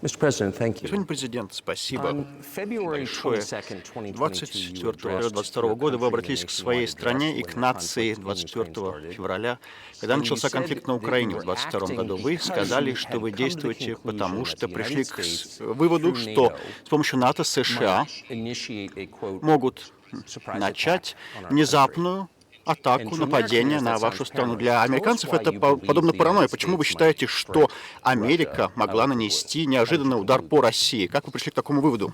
Господин президент, спасибо большое. 24 февраля 22 года вы обратились к своей стране и к нации 24 февраля. Когда начался конфликт на Украине в 22 году, вы сказали, что вы действуете потому, что пришли к выводу, что с помощью НАТО США могут начать внезапную атаку, нападение на вашу страну. Для американцев это подобно паранойи. Почему вы считаете, что Америка могла нанести неожиданный удар по России? Как вы пришли к такому выводу?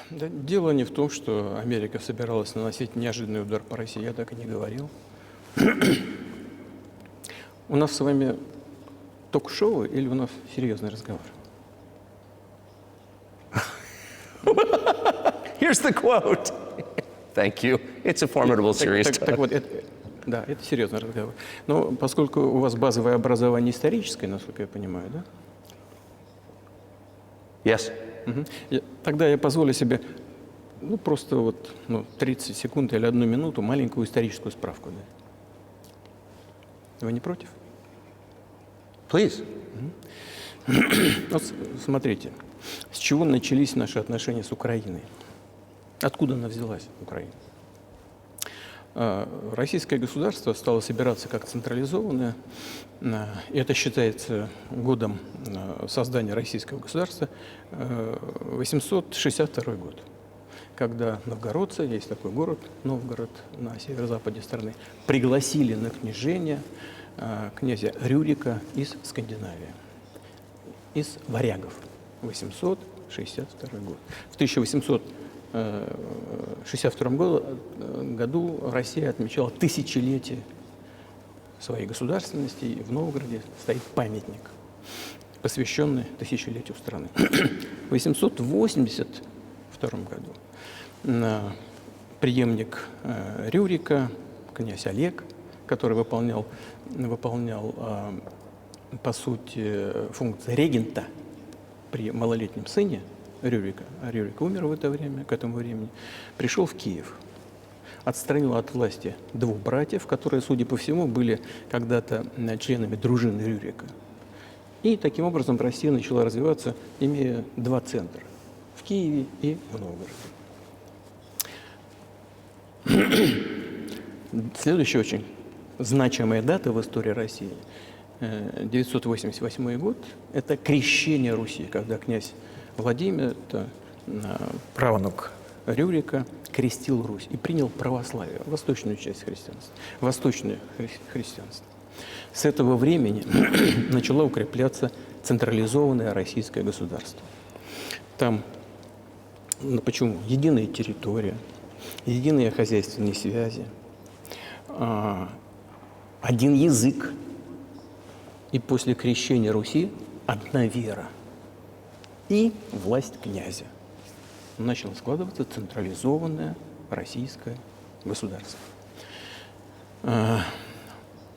Да, дело не в том, что Америка собиралась наносить неожиданный удар по России. Я так и не говорил. У нас с вами ток-шоу или у нас серьезный разговор? Here's the quote. Thank you. It's a formidable series. Так вот, да, это серьезный разговор. Но поскольку у вас базовое образование историческое, насколько я понимаю, да? Yes. Тогда я позволю себе, просто 30 секунд или 1 минуту маленькую историческую справку дать. Вы не против? Please. Вот смотрите, с чего начались наши отношения с Украиной? Откуда она взялась, Украина? Российское государство стало собираться как централизованное, и это считается годом создания российского государства, 862 год, когда новгородцы, есть такой город, Новгород, на северо-западе страны, пригласили на княжение князя Рюрика из Скандинавии, из варягов, 862 год. В 1862 году Россия отмечала тысячелетие своей государственности, и в Новгороде стоит памятник, посвященный тысячелетию страны. В 882 году преемник Рюрика, князь Олег, который выполнял по сути функции регента при малолетнем сыне Рюрика, а Рюрик умер в это время, к этому времени, пришел в Киев, отстранил от власти 2 братьев, которые, судя по всему, были когда-то членами дружины Рюрика. И таким образом Россия начала развиваться, имея 2 центра – в Киеве и в Новгороде. Следующая очень значимая дата в истории России – 988 год – это крещение Руси, когда князь Владимир, это правнук Рюрика, крестил Русь и принял православие, восточную часть христианства, восточное христианство. С этого времени начало укрепляться централизованное российское государство. Там, почему? Единая территория, единые хозяйственные связи, один язык, и после крещения Руси одна вера и власть князя. Начало складываться централизованное российское государство.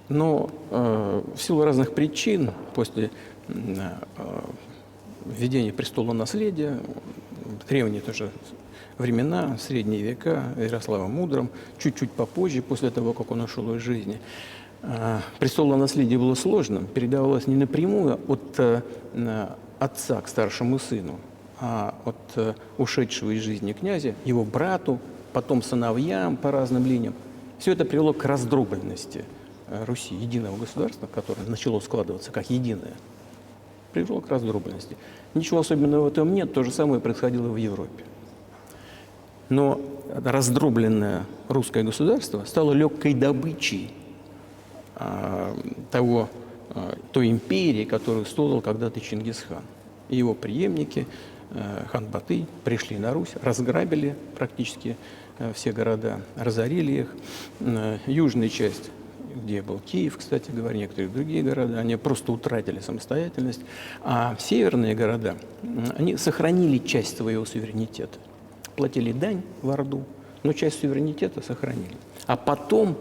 Но в силу разных причин, после введения престола наследия, древние тоже времена, средние века, Ярослава Мудрым, чуть-чуть попозже, после того, как он ушел из жизни, престолонаследие было сложным, передавалось не напрямую от отца к старшему сыну, а от ушедшего из жизни князя, его брату, потом сыновьям по разным линиям. Все это привело к раздробленности Руси, единого государства, которое начало складываться как единое, привело к раздробленности. Ничего особенного в этом нет, то же самое происходило в Европе. Но раздробленное русское государство стало легкой добычей той империи, которую создал когда-то Чингисхан. И его преемники, хан Батый, пришли на Русь, разграбили практически все города, разорили их. Южная часть, где был Киев, кстати говоря, некоторые другие города, они просто утратили самостоятельность. А северные города, они сохранили часть своего суверенитета. Платили дань в Орду, но часть суверенитета сохранили. А потом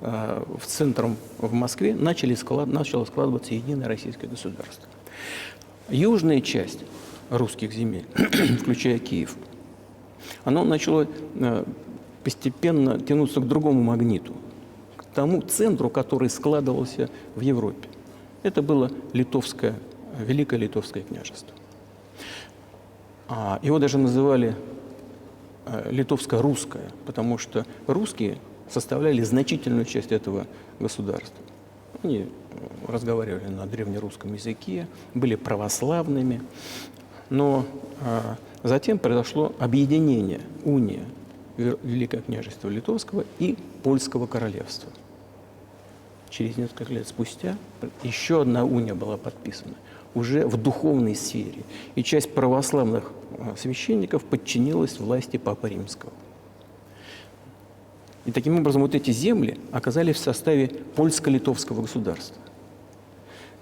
в центром в Москве начало складываться единое российское государство. Южная часть русских земель, включая Киев, оно начало постепенно тянуться к другому магниту, к тому центру, который складывался в Европе. Это было Великое Литовское княжество. Его даже называли литовско-русское, потому что русские составляли значительную часть этого государства. Они разговаривали на древнерусском языке, были православными, но затем произошло объединение, уния Великого княжества Литовского и Польского королевства. Через несколько лет спустя еще одна уния была подписана, уже в духовной сфере, и часть православных священников подчинилась власти Папы Римского. И таким образом вот эти земли оказались в составе польско-литовского государства.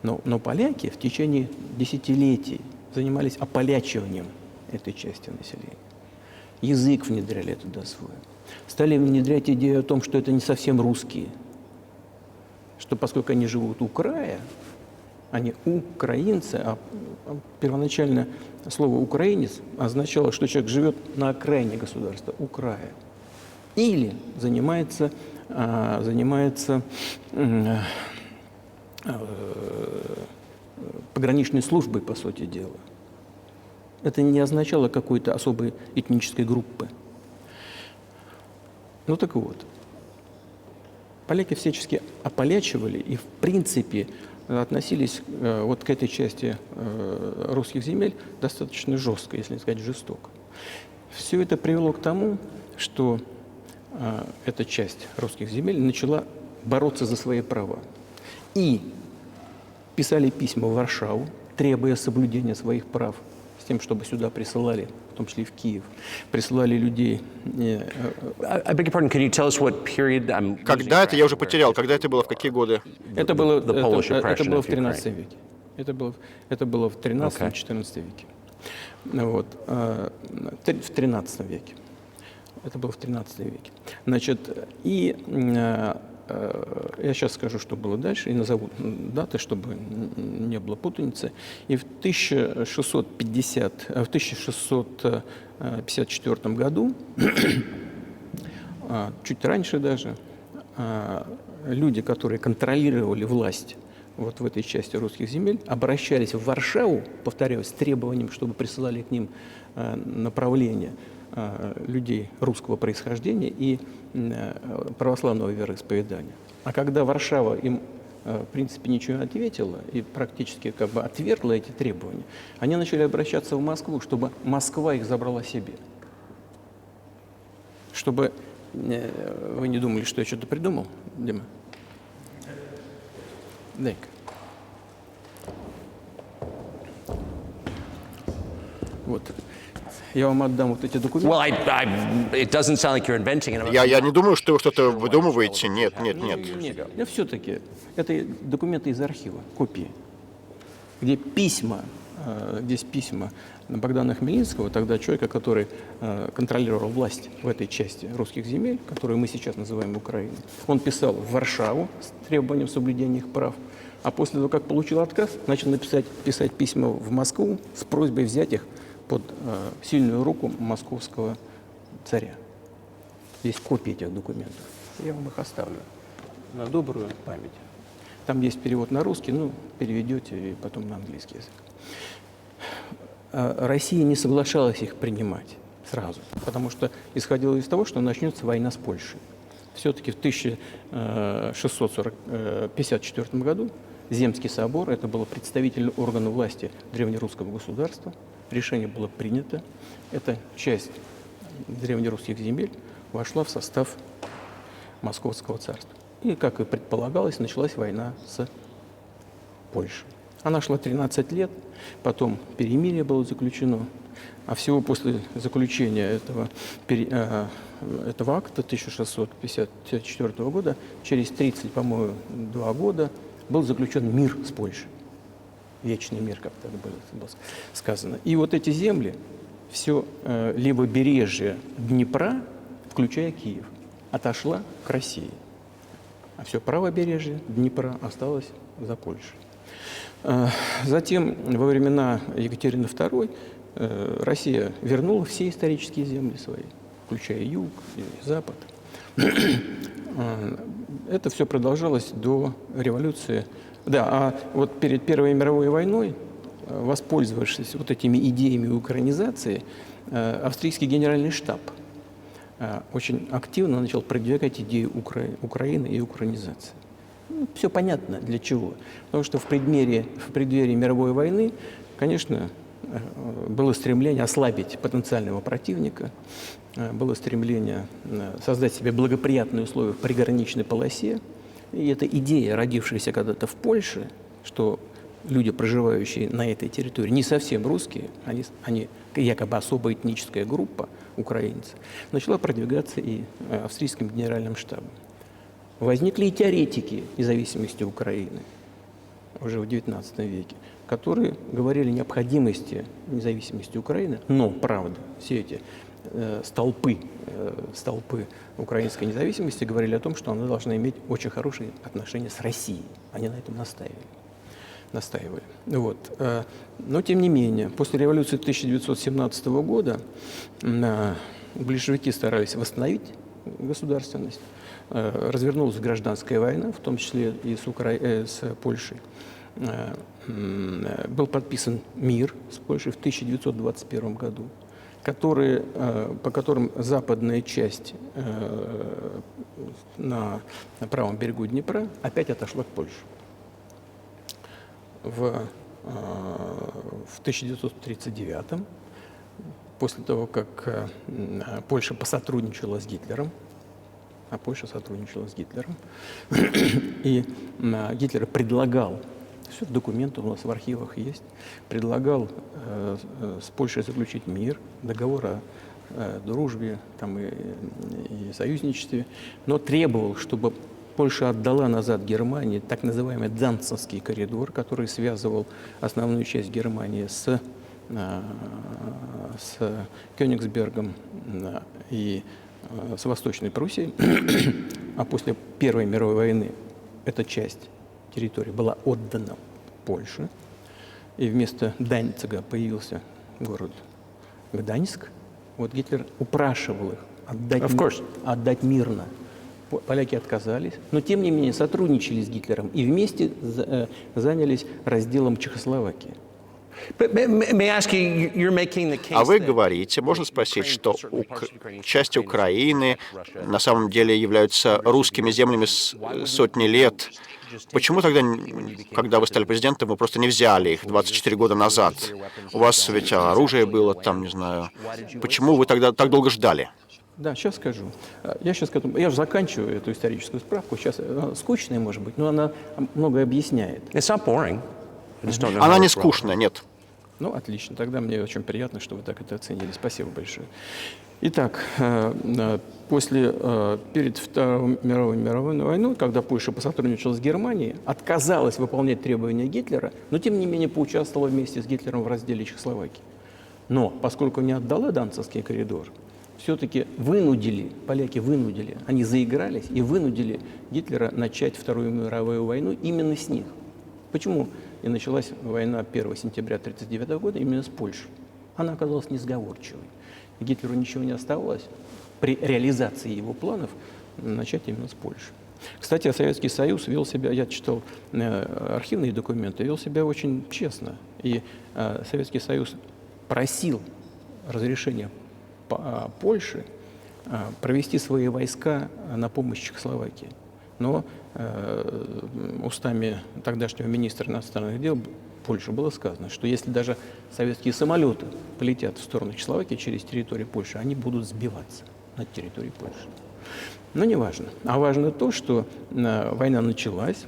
Но поляки в течение десятилетий занимались ополячиванием этой части населения. Язык внедряли туда свой. Стали внедрять идею о том, что это не совсем русские, что поскольку они живут у края, они украинцы, а первоначально слово «украинец» означало, что человек живет на окраине государства, у края. Или занимается пограничной службой, по сути дела. Это не означало какой-то особой этнической группы. Ну так вот. Поляки всячески ополячивали и, в принципе, относились вот к этой части русских земель достаточно жестко, если не сказать жестоко. Все это привело к тому, что эта часть русских земель начала бороться за свои права. И писали письма в Варшаву, требуя соблюдения своих прав, с тем, чтобы сюда присылали, в том числе и в Киев, присылали людей. I beg your pardon, can you tell us what period I'm losing Когда это, track я уже here. потерял, когда это было, в какие годы? Это было в oppression of XIII веке. Это было в XIII-XIV веке. Вот. В XIII веке. Это было в XIII веке. Значит, и я сейчас скажу, что было дальше, и назову даты, чтобы не было путаницы. И в 1654 году, чуть раньше даже, люди, которые контролировали власть вот в этой части русских земель, обращались в Варшаву, повторяю, с требованием, чтобы присылали к ним направления людей русского происхождения и православного вероисповедания. А когда Варшава им, в принципе, ничего не ответила и практически как бы отвергла эти требования, они начали обращаться в Москву, чтобы Москва их забрала себе. Чтобы вы не думали, что я что-то придумал, Дима? Дай-ка. Вот. Я вам отдам вот эти документы. Well, it doesn't sound like you're inventing it. Я не думаю, что вы что-то выдумываете. Нет. Нет, но все-таки это документы из архива, копии, где письма, здесь письма Богдана Хмельницкого, тогда человека, который контролировал власть в этой части русских земель, которую мы сейчас называем Украиной. Он писал в Варшаву с требованием соблюдения их прав, а после того, как получил отказ, начал писать письма в Москву с просьбой взять их под сильную руку московского царя. Есть копии этих документов. Я вам их оставлю на добрую память. Там есть перевод на русский, переведете и потом на английский язык. Россия не соглашалась их принимать сразу, потому что исходила из того, что начнется война с Польшей. Все-таки в 1654 году Земский собор, это был представительный орган власти древнерусского государства, решение было принято, эта часть древнерусских земель вошла в состав Московского царства. И, как и предполагалось, началась война с Польшей. Она шла 13 лет, потом перемирие было заключено, а всего после заключения этого акта 1654 года, через 30, по-моему, 2 года, был заключен мир с Польшей. Вечный мир, как так было сказано. И вот эти земли, все левобережье Днепра, включая Киев, отошла к России. А все правобережье Днепра осталось за Польшей. Затем, во времена Екатерины II, Россия вернула все исторические земли свои, включая юг и запад. Это все продолжалось до революции. Да, а вот перед Первой мировой войной воспользовавшись вот этими идеями украинизации, австрийский генеральный штаб очень активно начал продвигать идею Украины и украинизации. Все понятно для чего. Потому что в преддверии мировой войны, конечно, было стремление ослабить потенциального противника, было стремление создать себе благоприятные условия в приграничной полосе. И эта идея, родившаяся когда-то в Польше, что люди, проживающие на этой территории, не совсем русские, они якобы особая этническая группа, украинцы, начала продвигаться и австрийским генеральным штабом. Возникли и теоретики независимости Украины уже в XIX веке, которые говорили о необходимости независимости Украины, но, правда, все эти столпы украинской независимости говорили о том, что она должна иметь очень хорошие отношения с Россией. Они на этом настаивали. Вот. Но, тем не менее, после революции 1917 года большевики старались восстановить государственность. Развернулась гражданская война, в том числе и с Польшей. Был подписан мир с Польшей в 1921 году, по которым западная часть на правом берегу Днепра опять отошла к Польше. В 1939, после того, как Польша посотрудничала с Гитлером, и Гитлер предлагал, все документы у нас в архивах есть, предлагал с Польшей заключить мир, договор о дружбе там, и союзничестве, но требовал, чтобы Польша отдала назад Германии так называемый Данцевский коридор, который связывал основную часть Германии с Кёнигсбергом и с Восточной Пруссией, а после Первой мировой войны эта часть территории была отдана Польше, и вместо Данцига появился город Гданьск. Вот Гитлер упрашивал их отдать мирно. Поляки отказались, но тем не менее сотрудничали с Гитлером и вместе занялись разделом Чехословакии. А вы говорите, можно спросить, что части Украины на самом деле являются русскими землями сотни лет. Почему тогда, когда вы стали президентом, вы просто не взяли их 24 года назад? У вас ведь оружие было там, не знаю. Почему вы тогда так долго ждали? Да, сейчас скажу. Я же заканчиваю эту историческую справку. Сейчас скучная, может быть, но она многое объясняет. Она не скучная, нет. Ну, отлично. Тогда мне очень приятно, что вы так это оценили. Спасибо большое. Итак, перед Второй мировой войной, когда Польша посотрудничала с Германией, отказалась выполнять требования Гитлера, но тем не менее поучаствовала вместе с Гитлером в разделе Чехословакии. Но поскольку не отдала Данцевский коридор, все-таки поляки вынудили, они заигрались и вынудили Гитлера начать Вторую мировую войну именно с них. Почему и началась война 1 сентября 1939 года именно с Польшей? Она оказалась несговорчивой. Гитлеру ничего не оставалось при реализации его планов начать именно с Польши. Кстати, Советский Союз вел себя, я читал архивные документы, вел себя очень честно. И Советский Союз просил разрешения Польши провести свои войска на помощь Чехословакии. Но устами тогдашнего министра иностранных дел Польши было сказано, что если даже советские самолеты полетят в сторону Чехословакии через территорию Польши, они будут сбиваться над территорией Польши. Но не важно. А важно то, что война началась,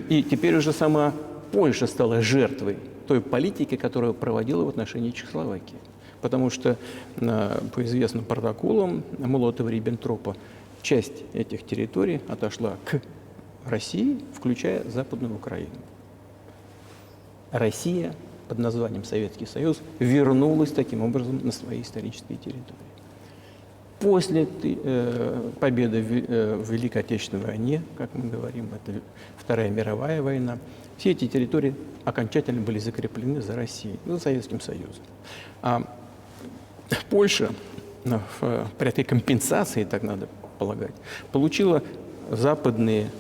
и теперь уже сама Польша стала жертвой той политики, которую проводила в отношении Чехословакии. Потому что по известным протоколам Молотова-Риббентропа часть этих территорий отошла к России, включая Западную Украину. Россия под названием Советский Союз вернулась таким образом на свои исторические территории. После победы в Великой Отечественной войне, как мы говорим, это Вторая мировая война, все эти территории окончательно были закреплены за Россией, за Советским Союзом. А Польша при этой компенсации, так надо полагать, получила западные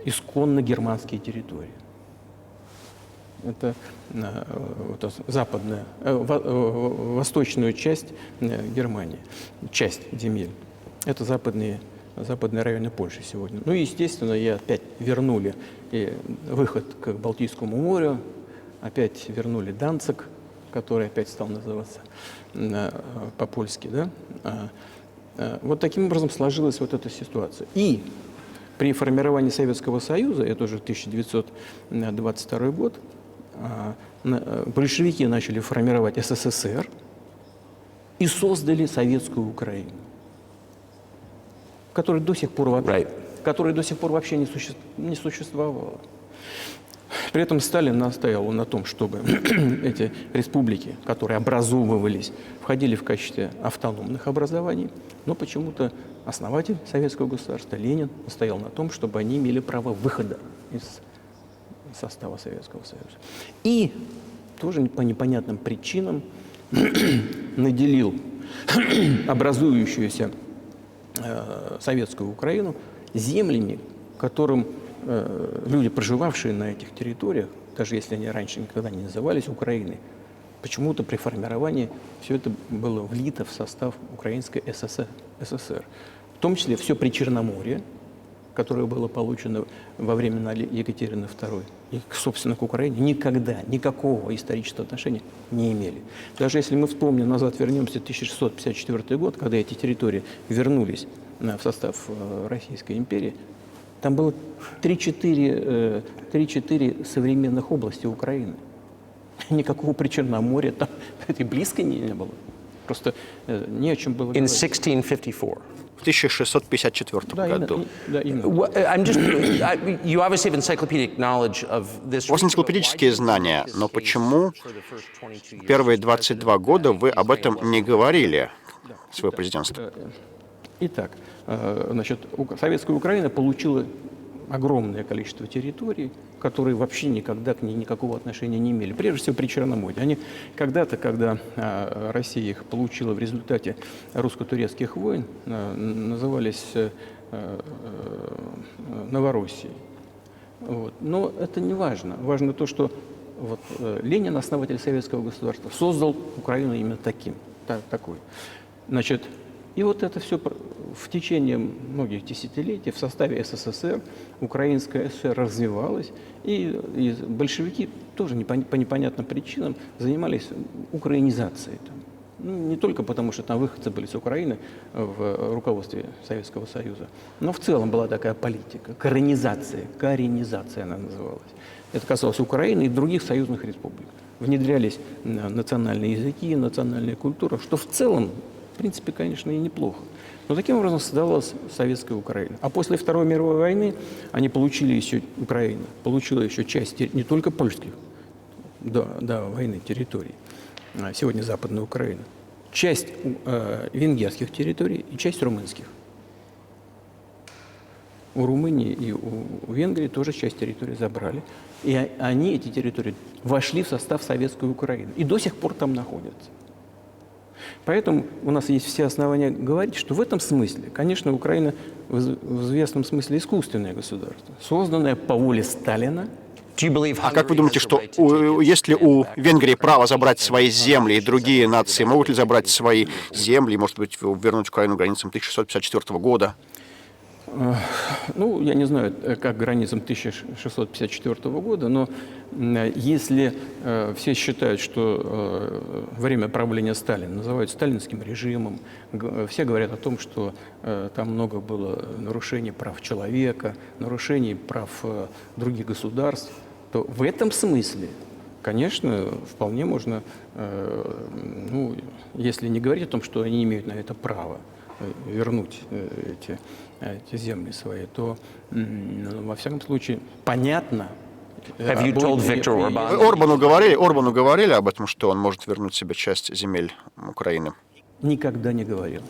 исконно германские территории. Это вот, западная, восточную часть Германии, часть земель. Это западные районы Польши сегодня. Ну и, естественно, и опять вернули и выход к Балтийскому морю, опять вернули Данциг, который опять стал называться по-польски. Да? Вот таким образом сложилась вот эта ситуация. И при формировании Советского Союза, это уже 1922 год, большевики начали формировать СССР и создали Советскую Украину, которая до сих пор вообще не существовала. При этом Сталин настаивал на том, чтобы эти республики, которые образовывались, входили в качестве автономных образований, но почему-то основатель советского государства Ленин настоял на том, чтобы они имели право выхода из состава Советского Союза. И тоже по непонятным причинам наделил образующуюся советскую Украину землями, которым люди, проживавшие на этих территориях, даже если они раньше никогда не назывались Украиной, почему-то при формировании все это было влито в состав Украинской ССР. В том числе все Причерноморье, которое было получено во времена Екатерины II, и, собственно, к Украине никогда никакого исторического отношения не имели. Даже если мы вспомним, назад вернемся, 1654 год, когда эти территории вернулись в состав Российской империи, там было 3-4 современных области Украины. Никакого Причерноморья там и близко не было. Просто не о чем было In говорить. 1654. В 1654 году. You obviously have encyclopedic knowledge of this. У вас энциклопедические знания, но почему первые 22 года вы об этом не говорили, свое президентство? Итак, значит, Советская Украина получила огромное количество территорий, которые вообще никогда к ней никакого отношения не имели. Прежде всего, Причерноморье. Они когда-то, когда Россия их получила в результате русско-турецких войн, назывались Новороссией. Вот. Но это не важно. Важно то, что вот, Ленин, основатель советского государства, создал Украину именно такой. Значит, и вот это все в течение многих десятилетий в составе СССР, Украинская ССР развивалась, и большевики тоже по непонятным причинам занимались украинизацией. Ну, не только потому, что там выходцы были с Украины в руководстве Советского Союза, но в целом была такая политика, коренизация она называлась. Это касалось Украины и других союзных республик. Внедрялись национальные языки, национальная культура, что в целом, в принципе, конечно, и неплохо. Но таким образом создавалась Советская Украина. А после Второй мировой войны они получила еще часть не только польских до войны территорий, сегодня Западная Украина, часть венгерских территорий и часть румынских. У Румынии и у Венгрии тоже часть территории забрали. И они, эти территории, вошли в состав Советской Украины и до сих пор там находятся. Поэтому у нас есть все основания говорить, что в этом смысле, конечно, Украина в известном смысле искусственное государство, созданное по воле Сталина. А как вы думаете, что есть ли у Венгрии право забрать свои земли, и другие нации могут ли забрать свои земли, может быть, вернуть Украину границам 1654 года? Ну, я не знаю, как границам 1654 года, но если все считают, что время правления Сталина называют сталинским режимом, все говорят о том, что там много было нарушений прав человека, нарушений прав других государств, то в этом смысле, конечно, вполне можно, ну, если не говорить о том, что они имеют на это право, вернуть эти земли свои, то, во всяком случае, понятно. Орбану говорили об этом, что он может вернуть себе часть земель Украины? Никогда не говорил.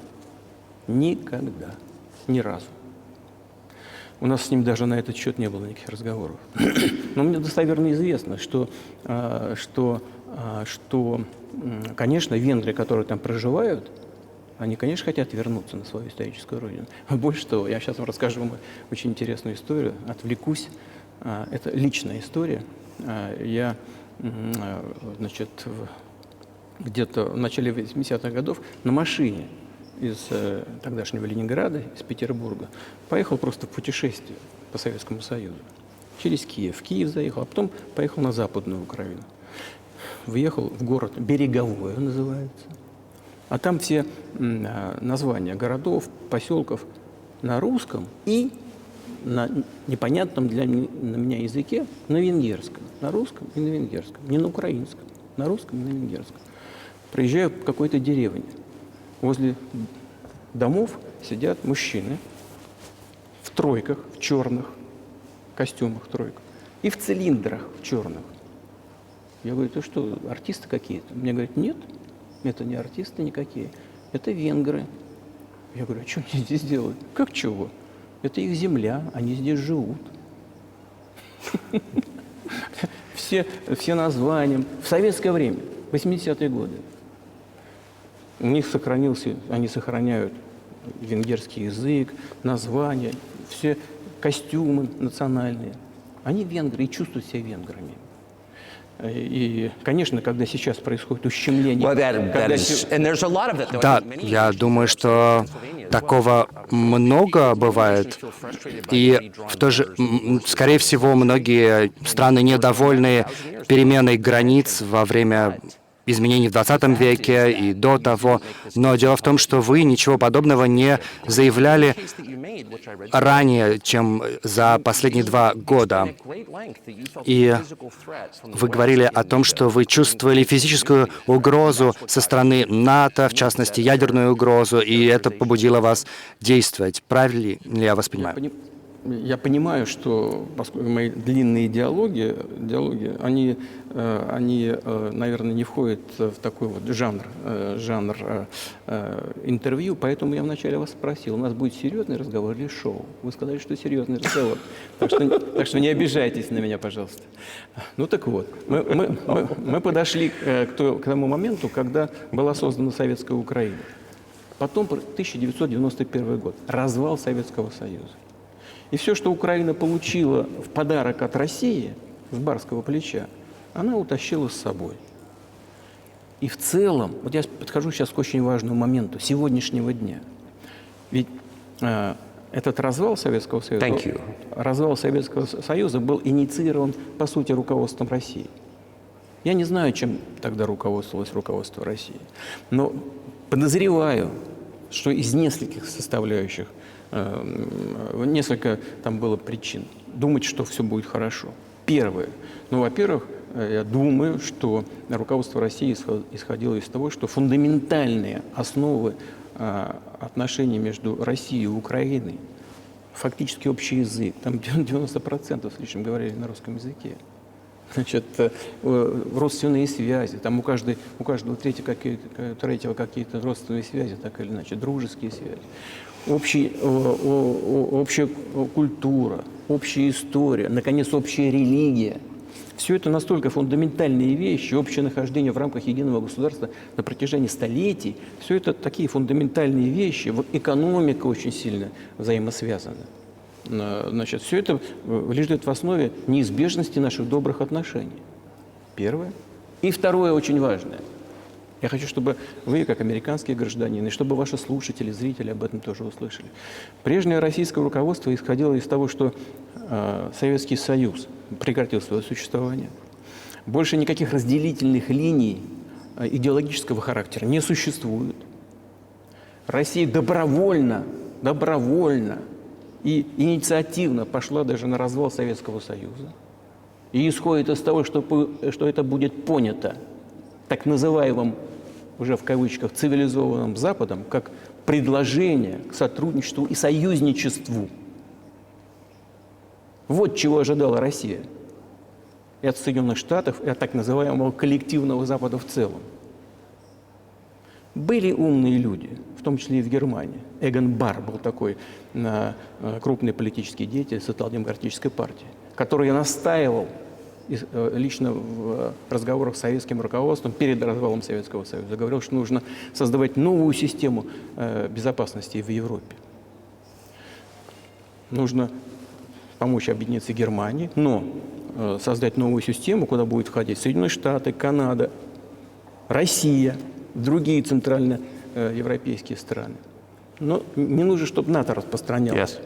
Никогда. Ни разу. У нас с ним даже на этот счет не было никаких разговоров. Но мне достоверно известно, что, конечно, венгры, которые там проживают, они, конечно, хотят вернуться на свою историческую родину. Больше того, я сейчас вам расскажу вам очень интересную историю, отвлекусь. Это личная история. Я значит, где-то в начале 80-х годов на машине из тогдашнего Ленинграда, из Петербурга, поехал просто в путешествие по Советскому Союзу. Через Киев. В Киев заехал, а потом поехал на Западную Украину. Въехал в город Береговой, он называется. А там все названия городов, поселков на русском и на непонятном для меня языке, на венгерском. На русском и на венгерском. Не на украинском. На русском и на венгерском. Приезжаю в какой-то деревне. Возле домов сидят мужчины в тройках, в черных костюмах тройках и в цилиндрах в черных. Я говорю, это что, артисты какие-то? Мне говорят, нет, это не артисты никакие, это венгры. Я говорю, а что они здесь делают? Как чего? Это их земля, они здесь живут. Все названия. В советское время, 80-е годы. У них сохранился, они сохраняют венгерский язык, названия, все костюмы национальные. Они венгры и чувствуют себя венграми. И, конечно, когда сейчас происходит ущемление... Да, я думаю, что такого много бывает. И скорее всего, многие страны недовольны переменой границ во время изменений в 20 веке и до того. Но дело в том, что вы ничего подобного не заявляли ранее, чем за последние 2 года. И вы говорили о том, что вы чувствовали физическую угрозу со стороны НАТО, в частности, ядерную угрозу, и это побудило вас действовать. Правильно ли я вас понимаю? Я понимаю, что поскольку мои длинные диалоги, они, наверное, не входят в такой вот жанр интервью, поэтому я вначале вас спросил, у нас будет серьезный разговор или шоу? Вы сказали, что серьезный разговор, так что не обижайтесь на меня, пожалуйста. Ну так вот, мы подошли к тому моменту, когда была создана Советская Украина. Потом 1991 год, развал Советского Союза. И все, что Украина получила в подарок от России, с барского плеча, она утащила с собой. И в целом, вот я подхожу сейчас к очень важному моменту сегодняшнего дня. Ведь этот развал Советского Союза был инициирован, по сути, руководством России. Я не знаю, чем тогда руководствовалось руководство России, но подозреваю, что из нескольких составляющих несколько там было причин думать, что все будет хорошо. Первое. Во-первых, я думаю, что руководство России исходило из того, что фундаментальные основы отношений между Россией и Украиной, фактически общий язык, там 90% с лишним говорили на русском языке. Значит, родственные связи, там у каждого третьего какие-то родственные связи, так или иначе, дружеские связи. Общая культура, общая история, наконец, общая религия. Все это настолько фундаментальные вещи, общее нахождение в рамках единого государства на протяжении столетий. Все это такие фундаментальные вещи. Вот экономика очень сильно взаимосвязана. Значит, все это лежит в основе неизбежности наших добрых отношений. Первое. И второе очень важное. Я хочу, чтобы вы, как американские гражданины, и чтобы ваши слушатели, зрители об этом тоже услышали. Прежнее российское руководство исходило из того, что Советский Союз прекратил свое существование. Больше никаких разделительных линий идеологического характера не существует. Россия добровольно и инициативно пошла даже на развал Советского Союза. И исходит из того, что это будет понято так называемым, уже в кавычках, цивилизованным Западом, как предложение к сотрудничеству и союзничеству. Вот чего ожидала Россия и от Соединенных Штатов, и от так называемого коллективного Запада в целом. Были умные люди, в том числе и в Германии. Эгон Барр был такой крупный политический деятель социал-демократической партии, который настаивал лично в разговорах с советским руководством перед развалом Советского Союза. Говорил, что нужно создавать новую систему безопасности в Европе. Нужно помочь объединиться Германии, но создать новую систему, куда будет входить Соединенные Штаты, Канада, Россия, другие центральноевропейские страны. Но не нужно, чтобы НАТО распространялось. Yes.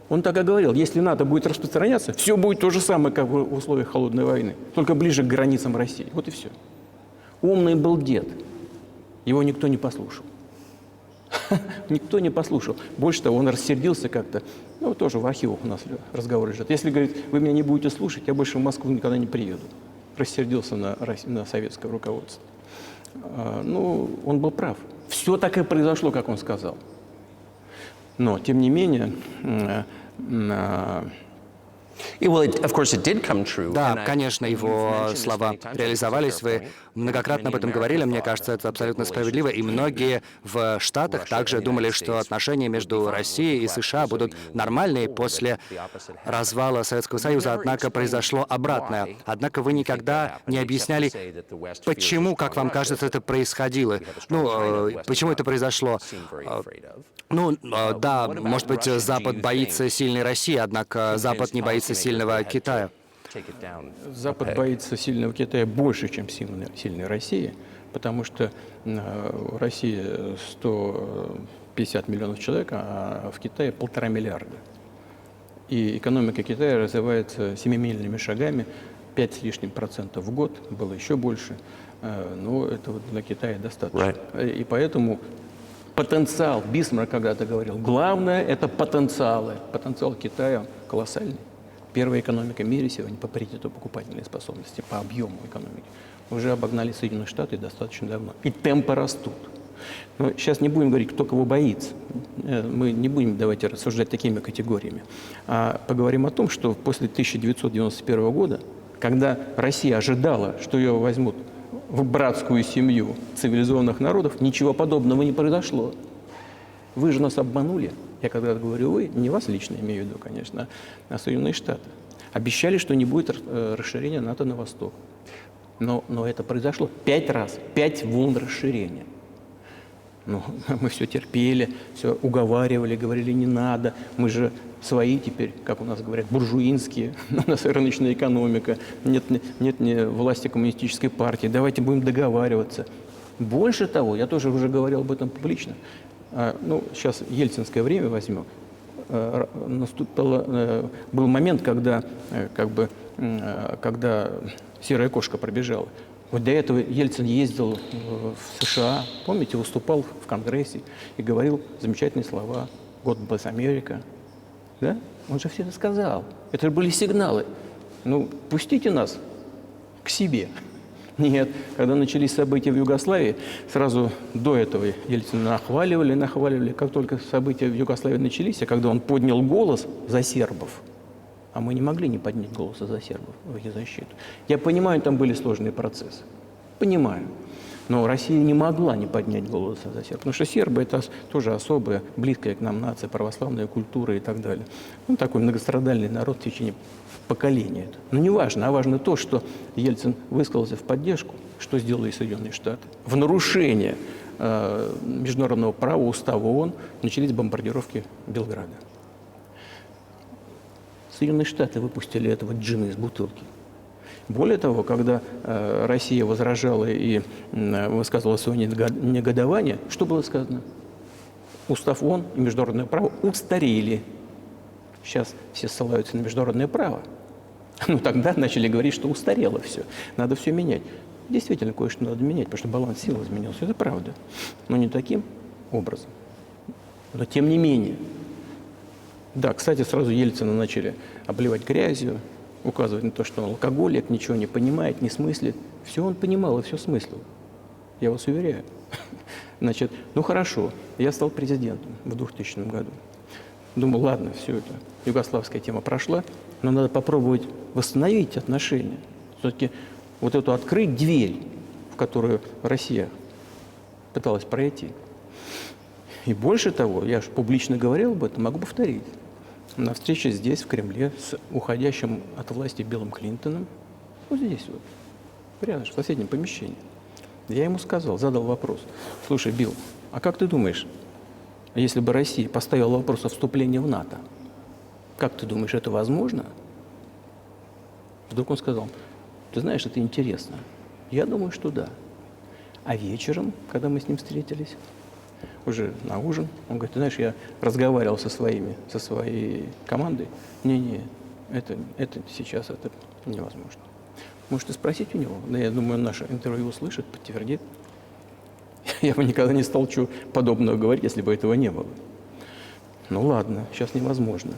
Он так и говорил, если НАТО будет распространяться, все будет то же самое, как в условиях холодной войны, только ближе к границам России. Вот и все. Умный был дед. Его никто не послушал. Никто не послушал. Больше того, он рассердился как-то. Ну, тоже в архивах у нас разговор лежит. Если, говорит, вы меня не будете слушать, я больше в Москву никогда не приеду. Рассердился на советское руководство. Ну, он был прав. Все так и произошло, как он сказал. Но, тем не менее, Да, конечно, его слова реализовались. Вы многократно об этом говорили. Мне кажется, это абсолютно справедливо. И многие в Штатах также думали, что отношения между Россией и США будут нормальные после развала Советского Союза. Однако произошло обратное. Однако вы никогда не объясняли, почему, как вам кажется, это происходило. Ну, почему это произошло? Ну, да, может быть, Запад боится сильной России, однако Запад не боится сильного Китая. Запад боится сильного Китая больше, чем сильной России, потому что в России 150 миллионов человек, а в Китае 1,5 миллиарда. И экономика Китая развивается семимильными шагами, 5 с лишним процентов в год, было еще больше, но это вот для Китая достаточно. И поэтому потенциал, Бисмарк когда-то говорил, главное – это потенциалы. Потенциал Китая колоссальный. Первая экономика в мире сегодня по паритету покупательной способности, по объему экономики. Уже обогнали Соединенные Штаты достаточно давно. И темпы растут. Но сейчас не будем говорить, кто кого боится. Мы не будем, давайте, рассуждать такими категориями. А поговорим о том, что после 1991 года, когда Россия ожидала, что ее возьмут в братскую семью цивилизованных народов, ничего подобного не произошло. Вы же нас обманули. Я когда говорю «вы», не вас лично имею в виду, конечно, а Соединенные Штаты. Обещали, что не будет расширения НАТО на восток. Но это произошло 5 раз, 5 волн расширения. Ну, мы все терпели, все уговаривали, говорили «не надо». Мы же свои теперь, как у нас говорят, буржуинские, у нас рыночная экономика, нет власти коммунистической партии, давайте будем договариваться. Больше того, я тоже уже говорил об этом публично, ну, сейчас ельцинское время возьмем, был момент, когда, когда серая кошка пробежала. Вот до этого Ельцин ездил в США, помните, выступал в Конгрессе и говорил замечательные слова «God bless America». Да? Он же все это сказал. Это же были сигналы. Ну, пустите нас к себе. Нет, когда начались события в Югославии, сразу до этого Ельцина нахваливали. Как только события в Югославии начались, а когда он поднял голос за сербов, а мы не могли не поднять голоса за сербов в их защиту. Я понимаю, там были сложные процессы. Понимаю. Но Россия не могла не поднять голоса за сербов. Потому что сербы – это тоже особая, близкая к нам нация, православная культура и так далее. Ну, такой многострадальный народ в течение поколения. Но не важно, а важно то, что Ельцин высказался в поддержку, что сделали Соединенные Штаты. В нарушение международного права, устава ООН начались бомбардировки Белграда. Соединенные Штаты выпустили этого джина из бутылки. Более того, когда Россия возражала и высказывала свое негодование, что было сказано? Устав ООН и международное право устарели. Сейчас все ссылаются на международное право. Но тогда начали говорить, что устарело все. Надо все менять. Действительно, кое-что надо менять, потому что баланс сил изменился. Это правда. Но не таким образом. Но тем не менее. Да, кстати, сразу Ельцина начали обливать грязью, указывать на то, что он алкоголик, ничего не понимает, не смыслит. Все он понимал и все смыслил. Я вас уверяю. Значит, ну хорошо, я стал президентом в 2000 году. Думал, ладно, все это, югославская тема прошла, но надо попробовать восстановить отношения. Все-таки вот эту открыть дверь, в которую Россия пыталась пройти. И больше того, я же публично говорил об этом, могу повторить. На встрече здесь, в Кремле, с уходящим от власти Биллом Клинтоном, вот здесь вот, рядом, в соседнем помещении, я ему сказал, задал вопрос. Слушай, Билл, а как ты думаешь, если бы Россия поставила вопрос о вступлении в НАТО, как ты думаешь, это возможно? Вдруг он сказал: ты знаешь, это интересно. Я думаю, что да. А вечером, когда мы с ним встретились, уже на ужин, он говорит: ты знаешь, я разговаривал со своей командой. Не, это сейчас это невозможно. Можете спросить у него. Да, я думаю, он наше интервью услышит, подтвердит. Я бы никогда не стал чего подобного говорить, если бы этого не было. Ну ладно, сейчас невозможно.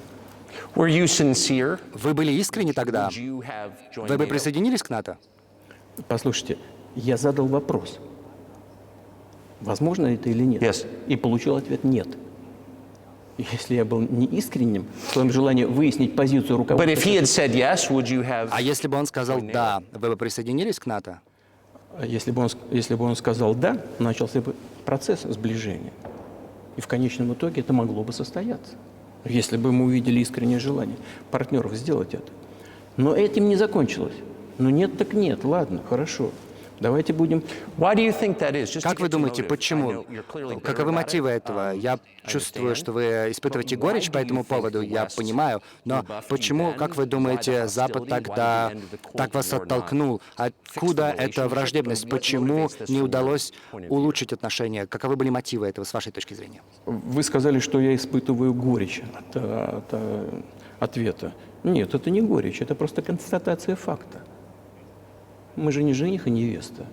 Were you sincere? Вы были искренни тогда? Would you have joined Вы бы NATO? присоединились к НАТО? Послушайте, я задал вопрос, возможно это или нет, Yes. и получил ответ «нет». Если я был неискренним в своем желании выяснить позицию But руководства, if he had said yes, would you have? А если бы он сказал «да», вы бы присоединились к НАТО? если бы он сказал «да», начался бы процесс сближения. И в конечном итоге это могло бы состояться, если бы мы увидели искреннее желание партнеров сделать это. Но этим не закончилось. Ну нет так нет, ладно, хорошо. Давайте будем... Why do you think that is? Just to Как вы get to думаете, motive. I почему? know you're clearly bitter Каковы about мотивы it. этого? Я чувствую, understand. что вы испытываете But горечь why по do you этому think поводу, the я West понимаю. Но rebuffed почему, then? как вы Why the думаете, Запад hostility? тогда Why the end of the Cold так вас War not оттолкнул? Откуда fix the эта relationship? враждебность? What Почему motivates this не from your удалось point of view? улучшить отношения? Каковы были мотивы этого, с вашей точки зрения? Вы сказали, что я испытываю горечь от ответа. Нет, это не горечь, это просто констатация факта. Мы же не жених и невеста.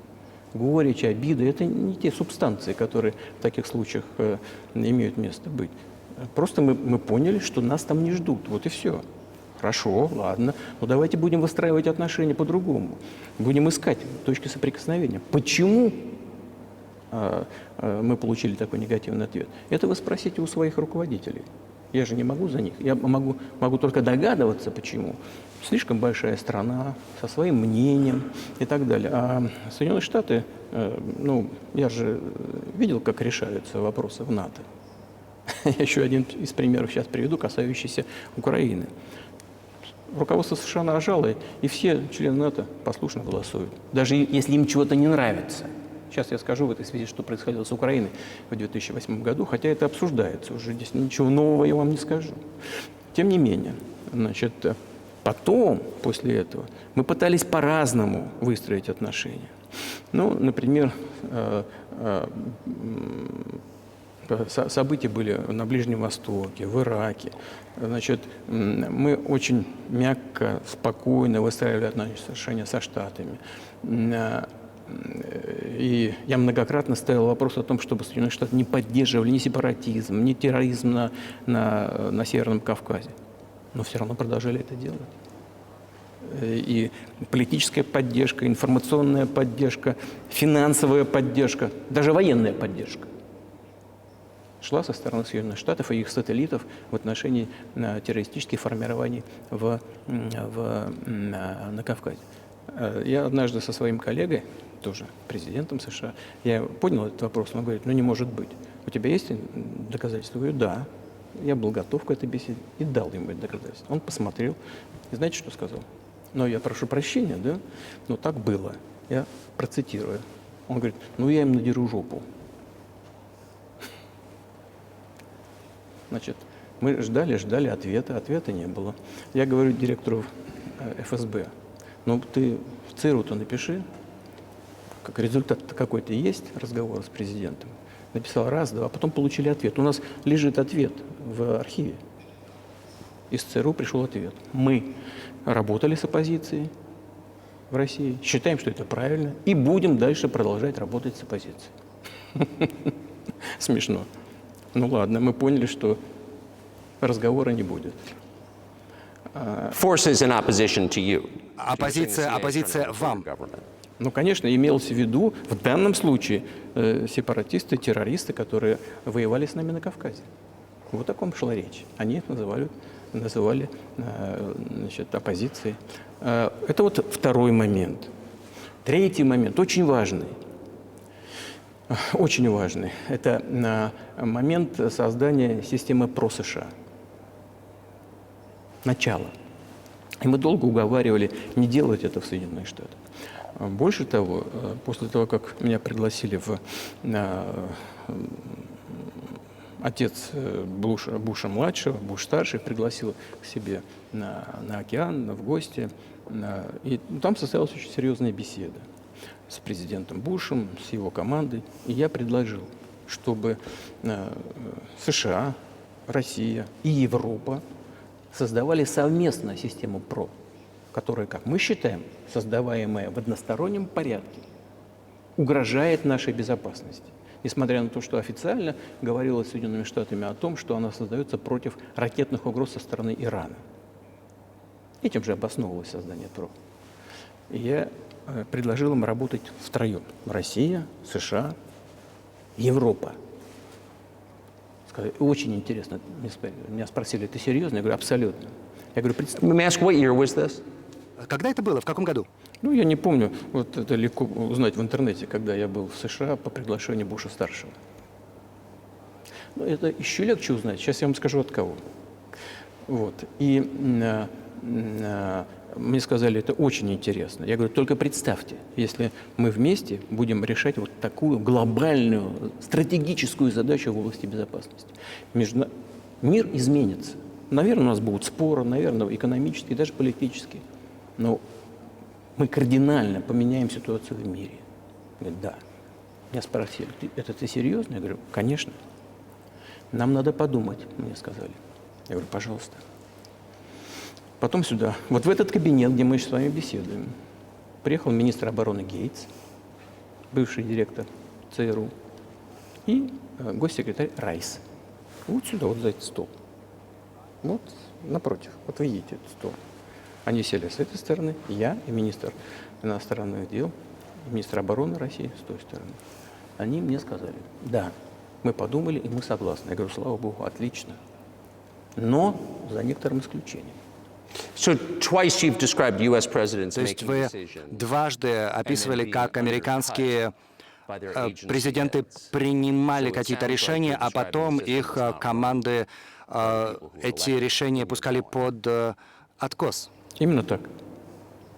Горечь, обида – это не те субстанции, которые в таких случаях имеют место быть. Просто мы поняли, что нас там не ждут. Вот и все. Хорошо, ладно. Но давайте будем выстраивать отношения по-другому. Будем искать точки соприкосновения. Почему мы получили такой негативный ответ? Это вы спросите у своих руководителей. Я же не могу за них. Я могу только догадываться, почему. Слишком большая страна, со своим мнением и так далее. А Соединенные Штаты, я же видел, как решаются вопросы в НАТО. Я еще один из примеров сейчас приведу, касающийся Украины. Руководство США нажало, и все члены НАТО послушно голосуют. Даже если им чего-то не нравится. Сейчас я скажу в этой связи, что происходило с Украиной в 2008 году, хотя это обсуждается уже, здесь ничего нового я вам не скажу. Тем не менее, потом, после этого, мы пытались по-разному выстроить отношения. Например, события были на Ближнем Востоке, в Ираке. Мы очень мягко, спокойно выстраивали отношения со Штатами. И я многократно ставил вопрос о том, чтобы Соединенные Штаты не поддерживали ни сепаратизм, ни терроризм на Северном Кавказе. Но все равно продолжали это делать. И политическая поддержка, информационная поддержка, финансовая поддержка, даже военная поддержка шла со стороны Соединенных Штатов и их сателлитов в отношении террористических формирований на Кавказе. Я однажды со своим коллегой, тоже президентом США, я поднял этот вопрос, он говорит: не может быть. У тебя есть доказательства? Я говорю: да. Я был готов к этой беседе и дал ему это доказательство. Он посмотрел и знаете, что сказал? Я прошу прощения, да, но так было. Я процитирую. Он говорит: я им надеру жопу. Мы ждали ответа не было. Я говорю директору ФСБ: ты в ЦРУ-то напиши, как результат какой-то есть разговор с президентом. Написал раз, два, потом получили ответ. У нас лежит ответ в архиве. Из ЦРУ пришел ответ. Мы работали с оппозицией в России, считаем, что это правильно, и будем дальше продолжать работать с оппозицией. Смешно. Ладно, мы поняли, что разговора не будет. Forces in opposition to you. Оппозиция вам. Конечно, имелось в виду в данном случае сепаратисты, террористы, которые воевали с нами на Кавказе. Вот о ком шла речь. Они их называли оппозицией. Это второй момент. Третий момент, очень важный. Очень важный. Это момент создания системы ПРО-США. Начало. И мы долго уговаривали не делать это в Соединенных Штатах. Больше того, после того, как меня пригласили отец Буша-младшего, Буш-старший пригласил к себе на океан, в гости. И там состоялась очень серьезная беседа с президентом Бушем, с его командой. И я предложил, чтобы США, Россия и Европа создавали совместно систему ПРО, которая, как мы считаем, создаваемая в одностороннем порядке, угрожает нашей безопасности. Несмотря на то, что официально говорилось Соединенными Штатами о том, что она создается против ракетных угроз со стороны Ирана. Этим же обосновывалось создание ПРО. И я предложил им работать втроем. Россия, США, Европа. Сказали, очень интересно. Меня спросили, ты серьезно? Я говорю, абсолютно. Я говорю, Let me ask, what year was this? Когда это было? В каком году? ну, я не помню, вот это легко узнать в интернете, когда я был в США по приглашению Буша-старшего. Но это еще легче узнать. Сейчас я вам скажу, от кого. Вот. И мне сказали, это очень интересно. Я говорю, только представьте, если мы вместе будем решать вот такую глобальную, стратегическую задачу в области безопасности. Мир изменится. Наверное, у нас будут споры, наверное, экономические, даже политические. Но мы кардинально поменяем ситуацию в мире. Говорит, да. Меня спросили, это ты серьезно? Я говорю, конечно. Нам надо подумать, мне сказали. Я говорю, пожалуйста. Потом сюда, вот в этот кабинет, где мы с вами беседуем, приехал министр обороны Гейтс, бывший директор ЦРУ, и госсекретарь Райс. Вот сюда, вот за этот стол. Вот напротив, вот вы видите этот стол. Они сели с этой стороны, я и министр иностранных дел, министр обороны России с той стороны. Они мне сказали, да, мы подумали и мы согласны. Я говорю, слава богу, отлично. Но за некоторым исключением. So twice you've described U.S. presidents То есть making вы decisions. дважды описывали, как американские президенты принимали какие-то решения, а потом их команды эти решения пускали под откос. Именно так.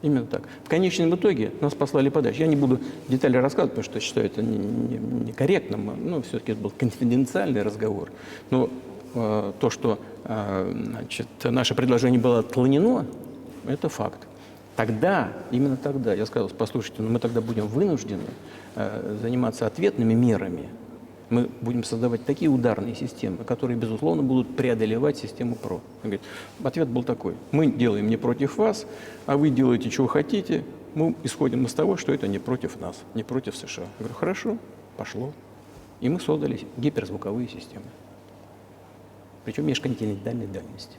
Именно так. В конечном итоге нас послали подальше. Я не буду детали рассказывать, потому что считаю это некорректным. Ну, все-таки это был конфиденциальный разговор. Но то, что значит, наше предложение было отклонено, это факт. Тогда, именно тогда, я сказал, послушайте, мы тогда будем вынуждены заниматься ответными мерами. Мы будем создавать такие ударные системы, которые, безусловно, будут преодолевать систему ПРО. Ответ был такой. Мы делаем не против вас, а вы делаете, чего хотите. Мы исходим из того, что это не против нас, не против США. Я говорю, хорошо, пошло. И мы создали гиперзвуковые системы. Причем межконтинентальной дальности.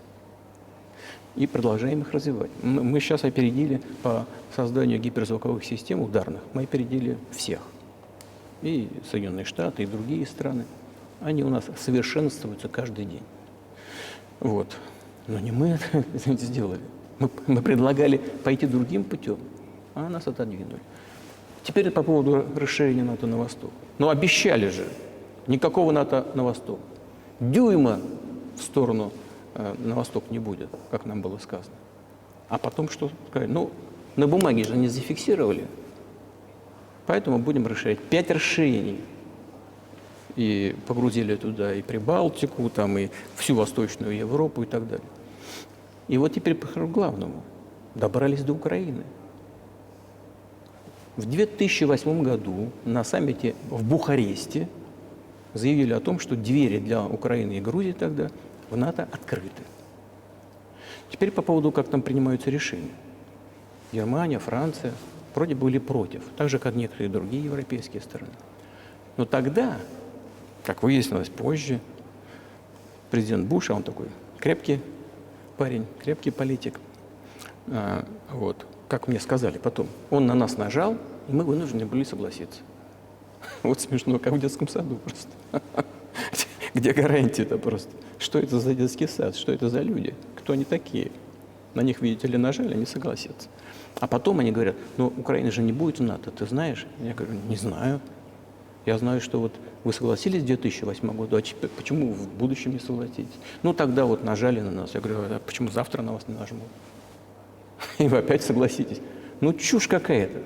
И продолжаем их развивать. Мы сейчас опередили по созданию гиперзвуковых систем ударных. Мы опередили всех. И Соединенные Штаты, и другие страны. Они у нас совершенствуются каждый день. Вот. Но не мы это сделали. Мы предлагали пойти другим путем, а нас отодвинули. Теперь по поводу расширения НАТО на восток. Но обещали же, никакого НАТО на восток. Дюйма в сторону на восток не будет, как нам было сказано. А потом что сказать? Ну, на бумаге же они зафиксировали. Поэтому будем расширять. 5 расширений. И погрузили туда и Прибалтику, там, и всю Восточную Европу и так далее. И вот теперь к главному. Добрались до Украины. В 2008 году на саммите в Бухаресте заявили о том, что двери для Украины и Грузии тогда в НАТО открыты. Теперь по поводу, как там принимаются решения. Германия, Франция вроде были против, так же, как некоторые другие европейские страны. Но тогда, как выяснилось позже, президент Буш, а он такой крепкий парень, крепкий политик, вот, как мне сказали потом, он на нас нажал, и мы вынуждены были согласиться. Вот смешно, как в детском саду просто. Где гарантия-то просто? Что это за детский сад? Что это за люди? Кто они такие? На них, видите ли, нажали, они согласятся. А потом они говорят, ну, Украина же не будет в НАТО, ты знаешь? Я говорю, не знаю. Я знаю, что вот вы согласились в 2008 году, а теперь почему в будущем не согласитесь? Ну, тогда вот нажали на нас. Я говорю, а почему завтра на вас не нажмут? И вы опять согласитесь. Ну, чушь какая-то.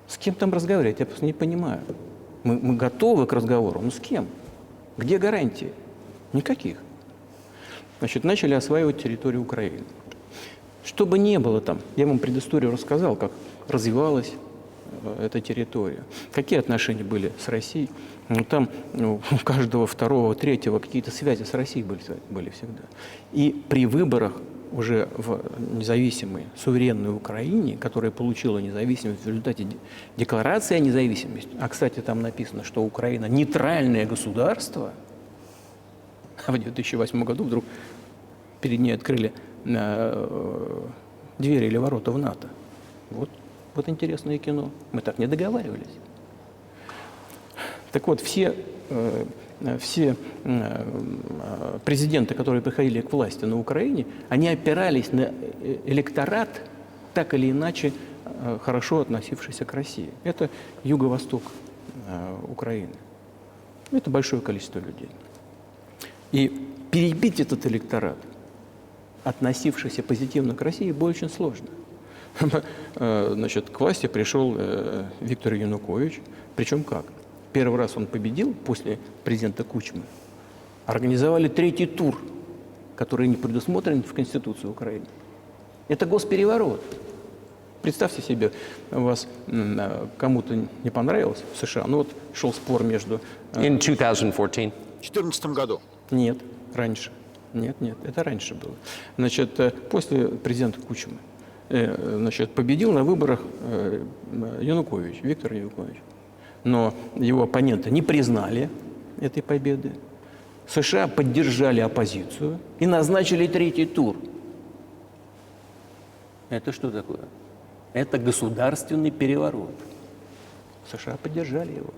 С кем там разговаривать? Я просто не понимаю. Мы готовы к разговору, но с кем? Где гарантии? Никаких. Значит, начали осваивать территорию Украины. Что бы ни было там, я вам предысторию рассказал, как развивалась эта территория, какие отношения были с Россией. Ну, там у каждого второго, третьего какие-то связи с Россией были всегда. И при выборах уже в независимой, суверенной Украине, которая получила независимость в результате декларации о независимости, а, кстати, там написано, что Украина нейтральное государство, а в 2008 году вдруг перед ней открыли двери или ворота в НАТО. Вот интересное кино. Мы так не договаривались. Так вот, все президенты, которые приходили к власти на Украине, они опирались на электорат, так или иначе хорошо относившийся к России. Это юго-восток Украины. Это большое количество людей. И перебить этот электорат, относившийся позитивно к России, было очень сложно. Значит, к власти пришел Виктор Янукович. Причем как? Первый раз он победил после президента Кучмы. Организовали третий тур, который не предусмотрен в Конституции Украины. Это госпереворот. Представьте себе, у вас кому-то не понравилось в США, ну вот шел спор между... In 2014? В 2014 году. Нет, раньше. Нет, это раньше было. Значит, после президента Кучмы. Значит, победил на выборах Янукович, Виктор Янукович. Но его оппоненты не признали этой победы. США поддержали оппозицию и назначили третий тур. Это что такое? Это государственный переворот. США поддержали его.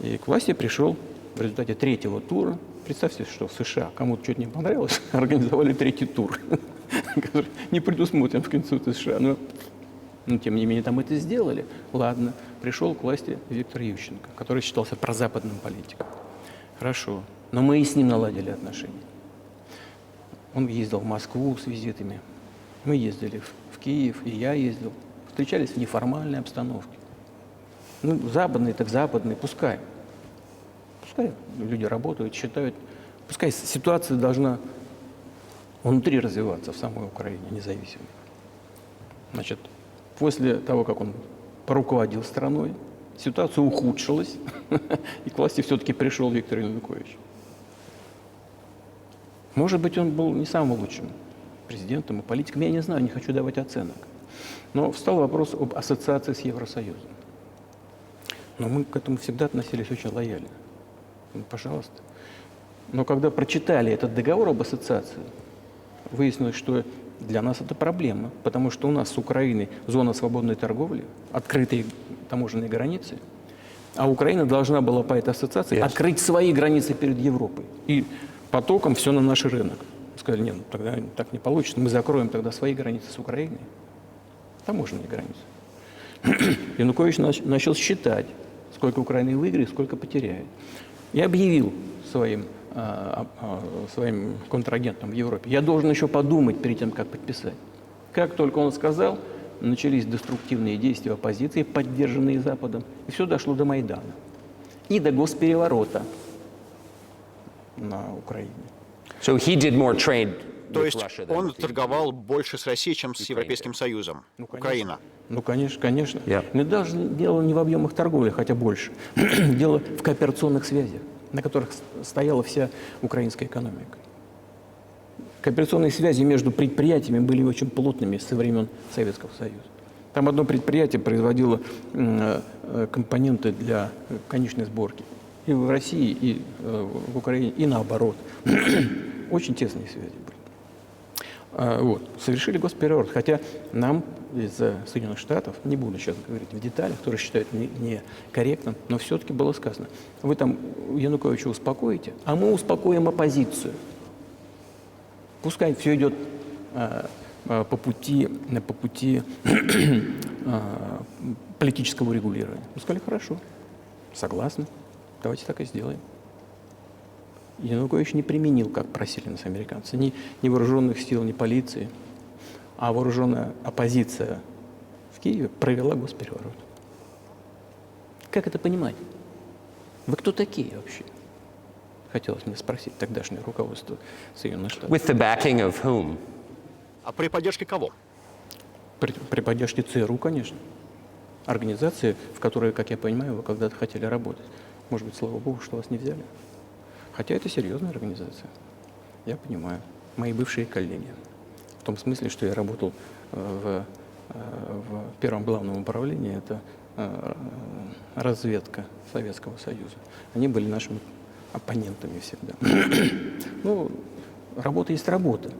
И к власти пришел в результате третьего тура. Представьте, что в США кому-то что-то не понравилось, организовали третий тур, который не предусмотрен в Конституции США. Но, тем не менее, там это сделали. Ладно, пришел к власти Виктор Ющенко, который считался прозападным политиком. Хорошо, но мы и с ним наладили отношения. Он ездил в Москву с визитами, мы ездили в Киев, и я ездил. Встречались в неформальной обстановке. Ну, западные так западные, пускай. Пускай люди работают, считают. Пускай ситуация должна внутри развиваться в самой Украине независимо. Значит, после того, как он поруководил страной, ситуация ухудшилась, и к власти все-таки пришел Виктор Янукович. Может быть, он был не самым лучшим президентом и политиком, я не знаю, не хочу давать оценок. Но встал вопрос об ассоциации с Евросоюзом. Но мы к этому всегда относились очень лояльно. Ну, пожалуйста. Но когда прочитали этот договор об ассоциации, выяснилось, что для нас это проблема, потому что у нас с Украиной зона свободной торговли, открытые таможенные границы, а Украина должна была по этой ассоциации открыть свои границы перед Европой. И потоком все на наш рынок. Сказали, нет, ну, тогда так не получится, мы закроем тогда свои границы с Украиной, таможенные границы. Янукович начал считать, сколько Украина выиграет, сколько потеряет. И объявил своим контрагентам в Европе: я должен еще подумать перед тем, как подписать. Как только он сказал, начались деструктивные действия оппозиции, поддержанные Западом, и все дошло до Майдана и до госпереворота на Украине. So he did more trade То with есть Russia than он with the торговал больше с Россией, чем с Европейским Союзом. Украина. Ну, конечно, конечно. Yeah. Но даже дело не в объемах торговли, хотя больше. Дело в кооперационных связях, на которых стояла вся украинская экономика. Кооперационные связи между предприятиями были очень плотными со времен Советского Союза. Там одно предприятие производило компоненты для конечной сборки. И в России, и в Украине, и наоборот. Очень тесные связи были. Вот. Совершили госпереворот. Хотя нам из Соединенных Штатов, не буду сейчас говорить в деталях, которые считают некорректным, но все-таки было сказано: вы там Януковича успокоите, а мы успокоим оппозицию. Пускай все идет по пути политического регулирования. Мы сказали: хорошо, согласны, давайте так и сделаем. Янукович не применил, как просили нас американцы, ни вооруженных сил, ни полиции, а вооруженная оппозиция в Киеве провела госпереворот. Как это понимать? Вы кто такие вообще? Хотелось мне спросить тогдашнее руководство Соединенных Штатов. With the backing of whom? А при поддержке кого? При поддержке ЦРУ, конечно. Организации, в которой, как я понимаю, вы когда-то хотели работать. Может быть, слава богу, что вас не взяли. Хотя это серьезная организация. Я понимаю. Мои бывшие коллеги. В том смысле, что я работал в первом главном управлении, это разведка Советского Союза. Они были нашими оппонентами всегда. Ну, работа есть работа.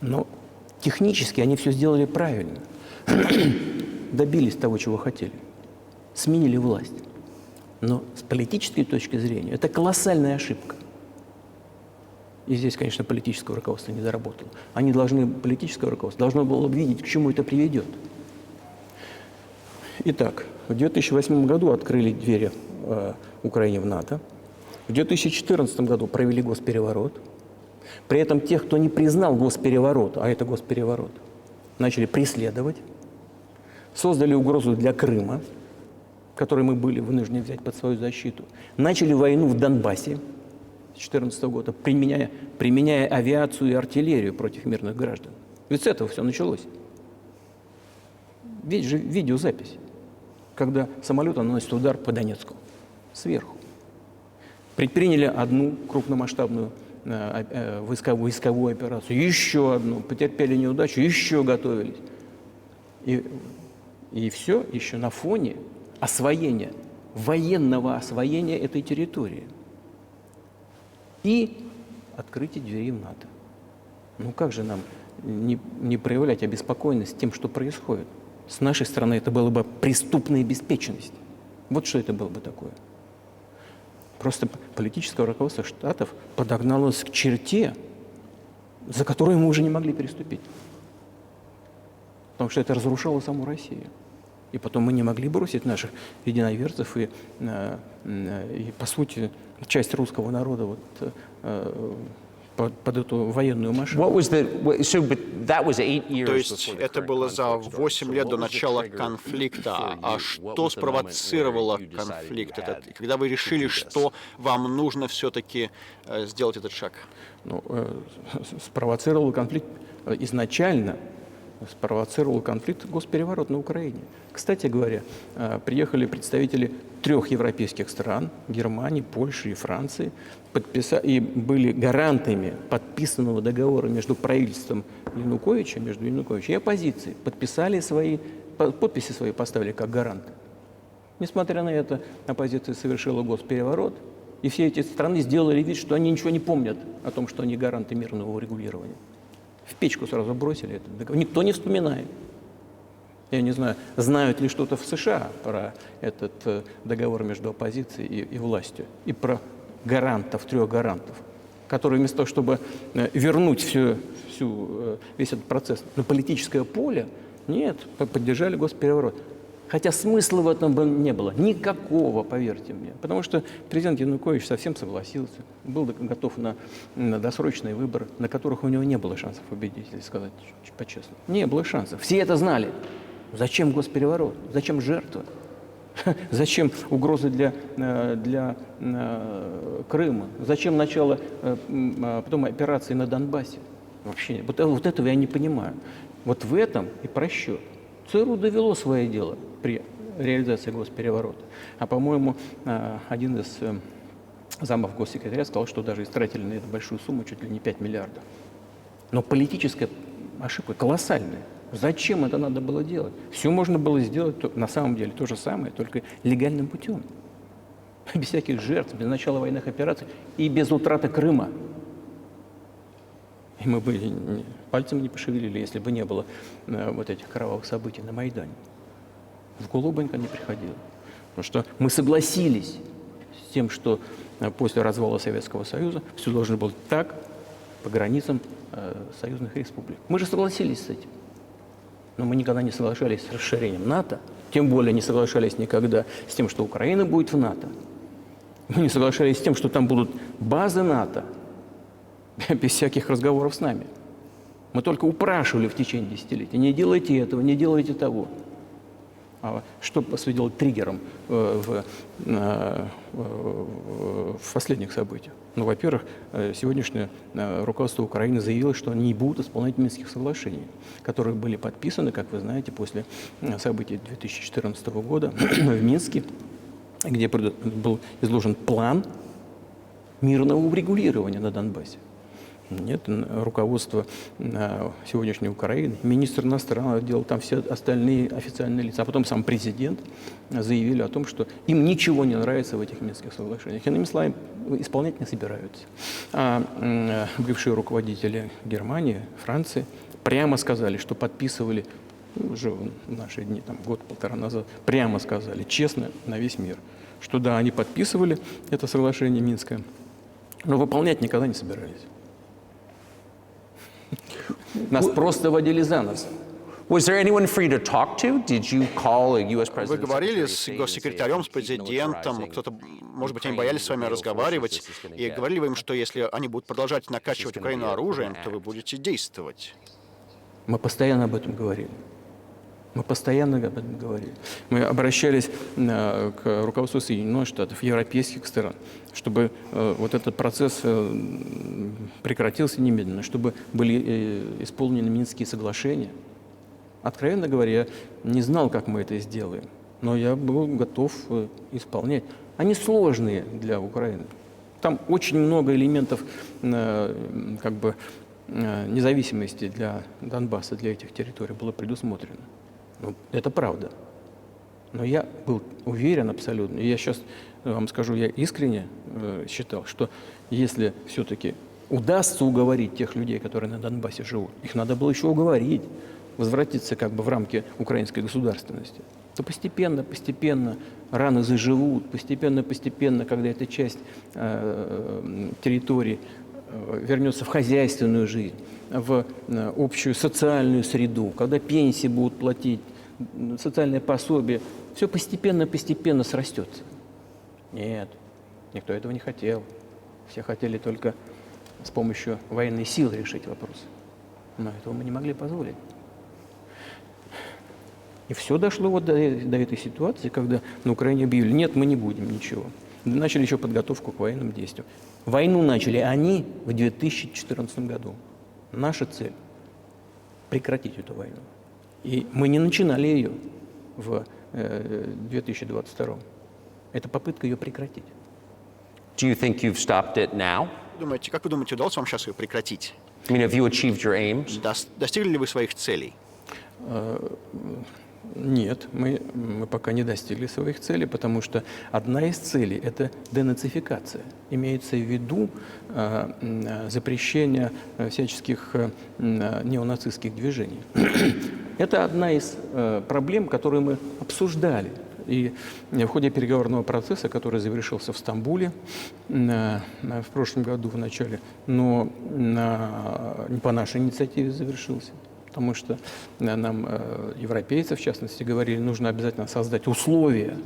Но технически они все сделали правильно. Добились того, чего хотели. Сменили власть. Но с политической точки зрения это колоссальная ошибка. И здесь, конечно, политическое руководство не доработало. Политическое руководство должно было видеть, к чему это приведет. Итак, в 2008 году открыли двери Украине в НАТО. В 2014 году провели госпереворот. При этом тех, кто не признал госпереворот, а это госпереворот, начали преследовать. Создали угрозу для Крыма, который мы были вынуждены взять под свою защиту. Начали войну в Донбассе с 2014 года, применяя авиацию и артиллерию против мирных граждан. Ведь с этого все началось. Ведь же видеозапись, когда самолеты наносят удар по Донецку сверху. Предприняли одну крупномасштабную войсковую операцию, еще одну, потерпели неудачу, еще готовились. И все еще на фоне освоения, военного освоения этой территории и открытие дверей в НАТО. Ну как же нам не проявлять обеспокоенность тем, что происходит? С нашей стороны это было бы преступная беспечность. Вот что это было бы такое. Просто политическое руководство Штатов подогналось к черте, за которую мы уже не могли переступить. Потому что это разрушало саму Россию. И потом мы не могли бросить наших единоверцев и по сути, часть русского народа под эту военную машину. То есть это было за 8 лет до начала конфликта. А что спровоцировало конфликт этот? И когда вы решили, что вам нужно все-таки сделать этот шаг? Ну, спровоцировал конфликт изначально. Спровоцировал конфликт госпереворот на Украине. Кстати говоря, приехали представители 3 европейских стран, Германии, Польши и Франции, и были гарантами подписанного договора между правительством Януковича, между Януковичем и оппозицией. Подписи свои поставили как гаранты. Несмотря на это, оппозиция совершила госпереворот, и все эти страны сделали вид, что они ничего не помнят о том, что они гаранты мирного урегулирования. В печку сразу бросили этот договор. Никто не вспоминает. Я не знаю, знают ли что-то в США про этот договор между оппозицией и властью, и про гарантов, 3 гарантов, которые вместо того, чтобы вернуть весь этот процесс на политическое поле, нет, поддержали госпереворот. Хотя смысла в этом не было. Никакого, поверьте мне. Потому что президент Янукович совсем согласился, был готов на досрочные выборы, на которых у него не было шансов победить, если сказать по-честному. Не было шансов. Все это знали. Зачем госпереворот? Зачем жертва? Зачем угрозы для Крыма? Зачем начало потом операции на Донбассе? Вообще, вот этого я не понимаю. Вот в этом и просчет. ЦРУ довело свое дело при реализации госпереворота. А, по-моему, один из замов госсекретаря сказал, что даже истратили на эту большую сумму чуть ли не 5 миллиардов. Но политическая ошибка колоссальная. Зачем это надо было делать? Все можно было сделать на самом деле то же самое, только легальным путем. Без всяких жертв, без начала военных операций и без утраты Крыма. И мы бы пальцем не пошевелили, если бы не было вот этих кровавых событий на Майдане. В голову бы не приходило. Потому что мы согласились с тем, что после развала Советского Союза все должно было так по границам союзных республик. Мы же согласились с этим. Но мы никогда не соглашались с расширением НАТО, тем более не соглашались никогда с тем, что Украина будет в НАТО. Мы не соглашались с тем, что там будут базы НАТО, без всяких разговоров с нами. Мы только упрашивали в течение десятилетий: не делайте этого, не делайте того. А что послужило триггером в последних событиях? Ну, во-первых, сегодняшнее руководство Украины заявило, что они не будут исполнять Минских соглашений, которые были подписаны, как вы знаете, после событий 2014 года в Минске, где был изложен план мирного урегулирования на Донбассе. Нет, руководство сегодняшней Украины, министр иностранных дел, там все остальные официальные лица, а потом сам президент заявили о том, что им ничего не нравится в этих Минских соглашениях. Иными словами, исполнять не собираются. А бывшие руководители Германии, Франции прямо сказали, что подписывали, уже в наши дни, там, год-полтора назад, прямо сказали, честно, на весь мир, что да, они подписывали это соглашение Минское, но выполнять никогда не собирались. Нас просто водили за нос. Was there anyone for you to talk to? Did you call a U.S. Вы president? говорили с госсекретарем, с президентом, кто-то, может быть, они боялись с вами разговаривать, и говорили вы им, что если они будут продолжать накачивать Украину оружием, то вы будете действовать. Мы постоянно об этом говорили. Мы постоянно об этом говорили. Мы обращались к руководству Соединенных Штатов, европейских стран, чтобы вот этот процесс прекратился немедленно, чтобы были исполнены Минские соглашения. Откровенно говоря, я не знал, как мы это сделаем, но я был готов исполнять. Они сложные для Украины. Там очень много элементов как бы независимости для Донбасса, для этих территорий было предусмотрено. Ну, это правда. Но я был уверен абсолютно, и я сейчас вам скажу, я искренне считал, что если все-таки удастся уговорить тех людей, которые на Донбассе живут, их надо было еще уговорить, возвратиться как бы в рамки украинской государственности, то постепенно раны заживут, постепенно, когда эта часть территории вернется в хозяйственную жизнь, в общую социальную среду, когда пенсии будут платить, социальное пособие, все постепенно срастется. Нет, никто этого не хотел. Все хотели только с помощью военной силы решить вопрос. Но этого мы не могли позволить. И все дошло вот до этой ситуации, когда на Украине объявили, нет, мы не будем ничего. Начали еще подготовку к военным действиям. Войну начали они в 2014 году. Наша цель – прекратить эту войну. И мы не начинали ее в 2022. Это попытка ее прекратить. Do you think you've stopped it now? Как вы думаете, удалось вам сейчас ее прекратить? I mean, have you achieved your aims? Достигли ли вы своих целей? Нет, мы пока не достигли своих целей, потому что одна из целей – это денацификация. Имеется в виду запрещение всяческих неонацистских движений. Это одна из проблем, которые мы обсуждали. И в ходе переговорного процесса, который завершился в Стамбуле в прошлом году в начале, но не по нашей инициативе завершился. Потому что нам, европейцы, в частности, говорили, нужно обязательно создать условия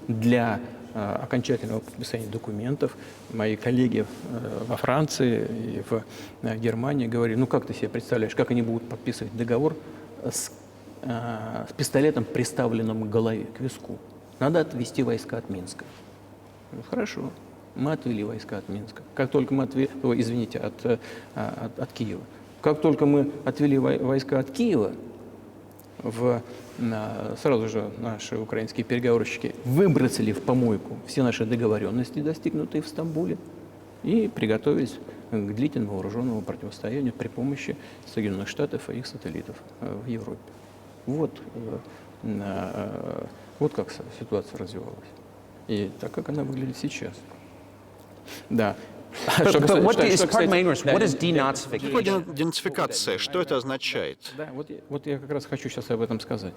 для окончательного подписания документов. Мои коллеги во Франции и в Германии говорили, ну как ты себе представляешь, как они будут подписывать договор с пистолетом, приставленным к голове, к виску. Надо отвести войска от Минска. Ну, хорошо, мы отвели войска от Минска. Как только мы отвели, извините, от Киева. Как только мы отвели войска от Киева, сразу же наши украинские переговорщики выбросили в помойку все наши договоренности, достигнутые в Стамбуле, и приготовились к длительному вооруженному противостоянию при помощи Соединенных Штатов и их сателлитов в Европе. Вот как ситуация развивалась. И так, как она выглядит сейчас. Да. What is denazification? Денацификация, что это означает? Да, вот я как раз хочу сейчас об этом сказать.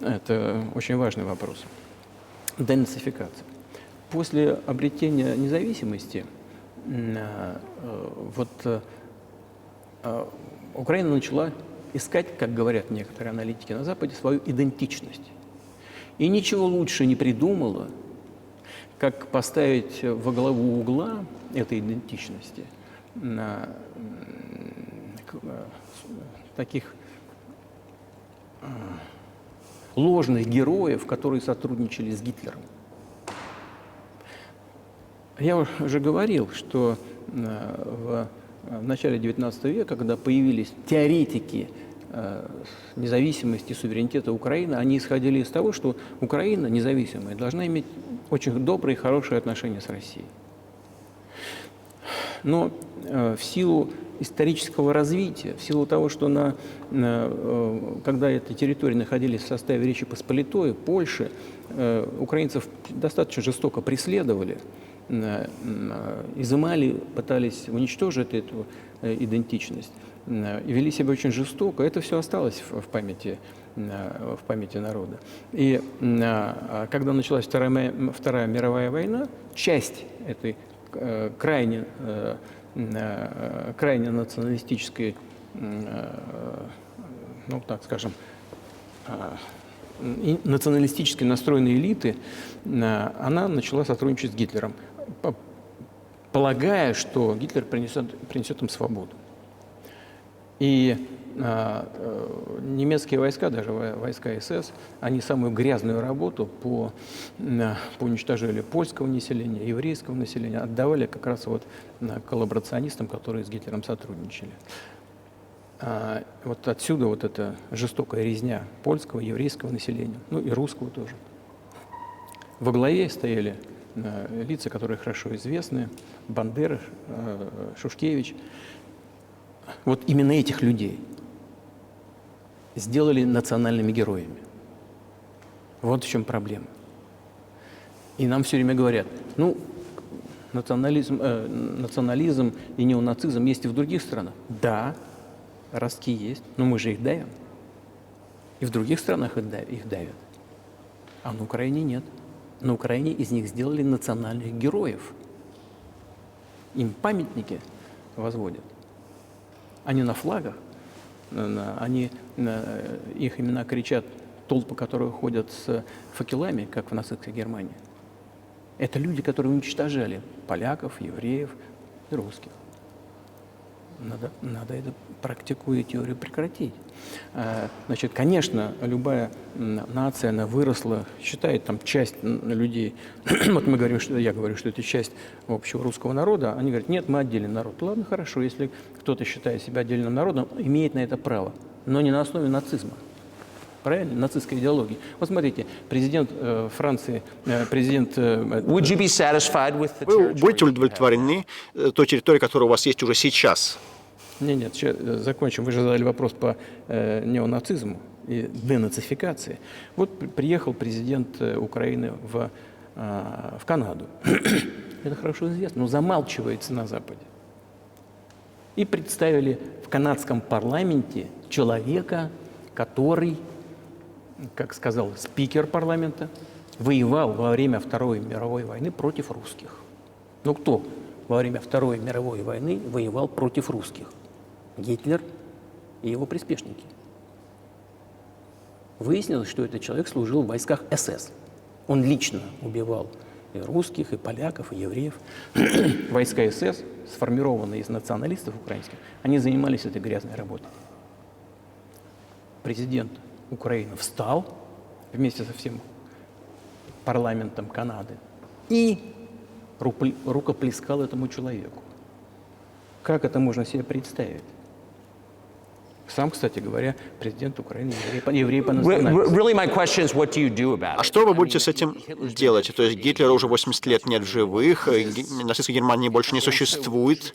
Это очень важный вопрос. Денацификация. После обретения независимости Украина начала искать, как говорят некоторые аналитики на Западе, свою идентичность. И ничего лучше не придумала, как поставить во главу угла этой идентичности таких ложных героев, которые сотрудничали с Гитлером. Я уже говорил, что в начале XIX века, когда появились теоретики независимости и суверенитета Украины, они исходили из того, что Украина, независимая, должна иметь очень добрые и хорошие отношения с Россией. Но в силу исторического развития, в силу того, что когда эти территории находились в составе Речи Посполитой, Польши, украинцев достаточно жестоко преследовали, изымали, пытались уничтожить эту идентичность, и вели себя очень жестоко. Это все осталось в памяти народа. И когда началась Вторая мировая война, часть этой крайне националистической, ну так скажем, националистически настроенной элиты, она начала сотрудничать с Гитлером, полагая, что Гитлер принесет им свободу. И немецкие войска, даже войска СС, они самую грязную работу по уничтожению польского населения, еврейского населения отдавали как раз вот коллаборационистам, которые с Гитлером сотрудничали. Вот отсюда вот эта жестокая резня польского, еврейского населения, ну и русского тоже. Во главе стояли лица, которые хорошо известны: Бандера, Шушкевич. Вот именно этих людей сделали национальными героями. Вот в чем проблема. И нам все время говорят, ну, национализм и неонацизм есть и в других странах. Да, ростки есть, но мы же их давим. И в других странах их давят. А на Украине нет. На Украине из них сделали национальных героев. Им памятники возводят. Они на флагах, их имена кричат толпы, которые ходят с факелами, как в нацистской Германии. Это люди, которые уничтожали поляков, евреев и русских. Надо эту практику и теорию прекратить. Значит, конечно, любая нация, она выросла, считает там часть людей. Вот мы говорим, я говорю, что это часть общего русского народа. Они говорят, нет, мы отдельный народ. Ладно, хорошо, если кто-то считает себя отдельным народом, имеет на это право, но не на основе нацизма. Правильно? Нацистской идеологии. Вот смотрите, президент Франции, президент... Вы будете удовлетворены той территорией, которая у вас есть уже сейчас? Нет, сейчас закончим. Вы же задали вопрос по неонацизму и денацификации. Вот приехал президент Украины в Канаду. Это хорошо известно, но замалчивается на Западе. И представили в канадском парламенте человека, который, как сказал спикер парламента, воевал во время Второй мировой войны против русских. Ну кто во время Второй мировой войны воевал против русских? Гитлер и его приспешники. Выяснилось, что этот человек служил в войсках СС. Он лично убивал и русских, и поляков, и евреев. Войска СС, сформированные из националистов украинских, они занимались этой грязной работой. Президент Украины встал вместе со всем парламентом Канады и рукоплескал этому человеку. Как это можно себе представить? Сам, кстати говоря, президент Украины еврей по национальности. А что вы будете с этим делать? То есть Гитлера уже 80 лет нет в живых, нацистской Германии больше не существует.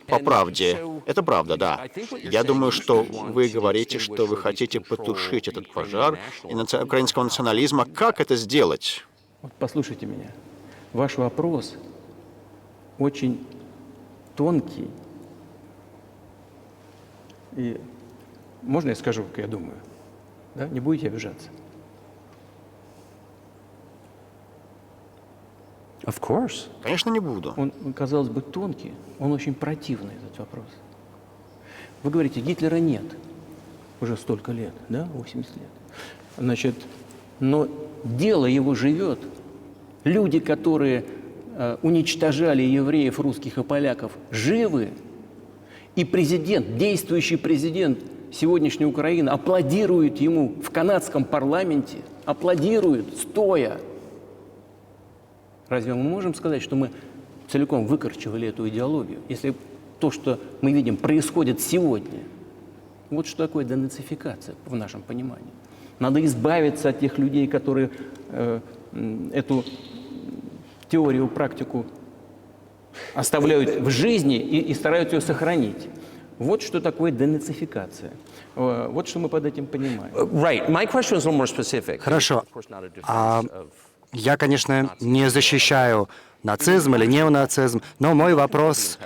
По правде. Это правда, да. Я думаю, что вы говорите, что вы хотите потушить этот пожар украинского национализма. Как это сделать? Вот послушайте меня. Ваш вопрос очень тонкий. И можно я скажу, как я думаю? Да? Не будете обижаться? Of course. Конечно, не буду. Он, казалось бы, тонкий, он очень противный, этот вопрос. Вы говорите, Гитлера нет уже столько лет, да, 80 лет. Значит, но дело его живет. Люди, которые уничтожали евреев, русских и поляков, живы. И президент, действующий президент сегодняшняя Украина аплодирует ему в канадском парламенте, аплодирует, стоя. Разве мы можем сказать, что мы целиком выкорчевали эту идеологию, если то, что мы видим, происходит сегодня? Вот что такое денацификация в нашем понимании. Надо избавиться от тех людей, которые эту теорию, практику оставляют в жизни и стараются ее сохранить. Вот что такое денацификация. Вот что мы под этим понимаем. Right. My question is a little more specific. Хорошо. Of course, not a defense of Я, конечно, не защищаю нацизм или неонацизм, но мой вопрос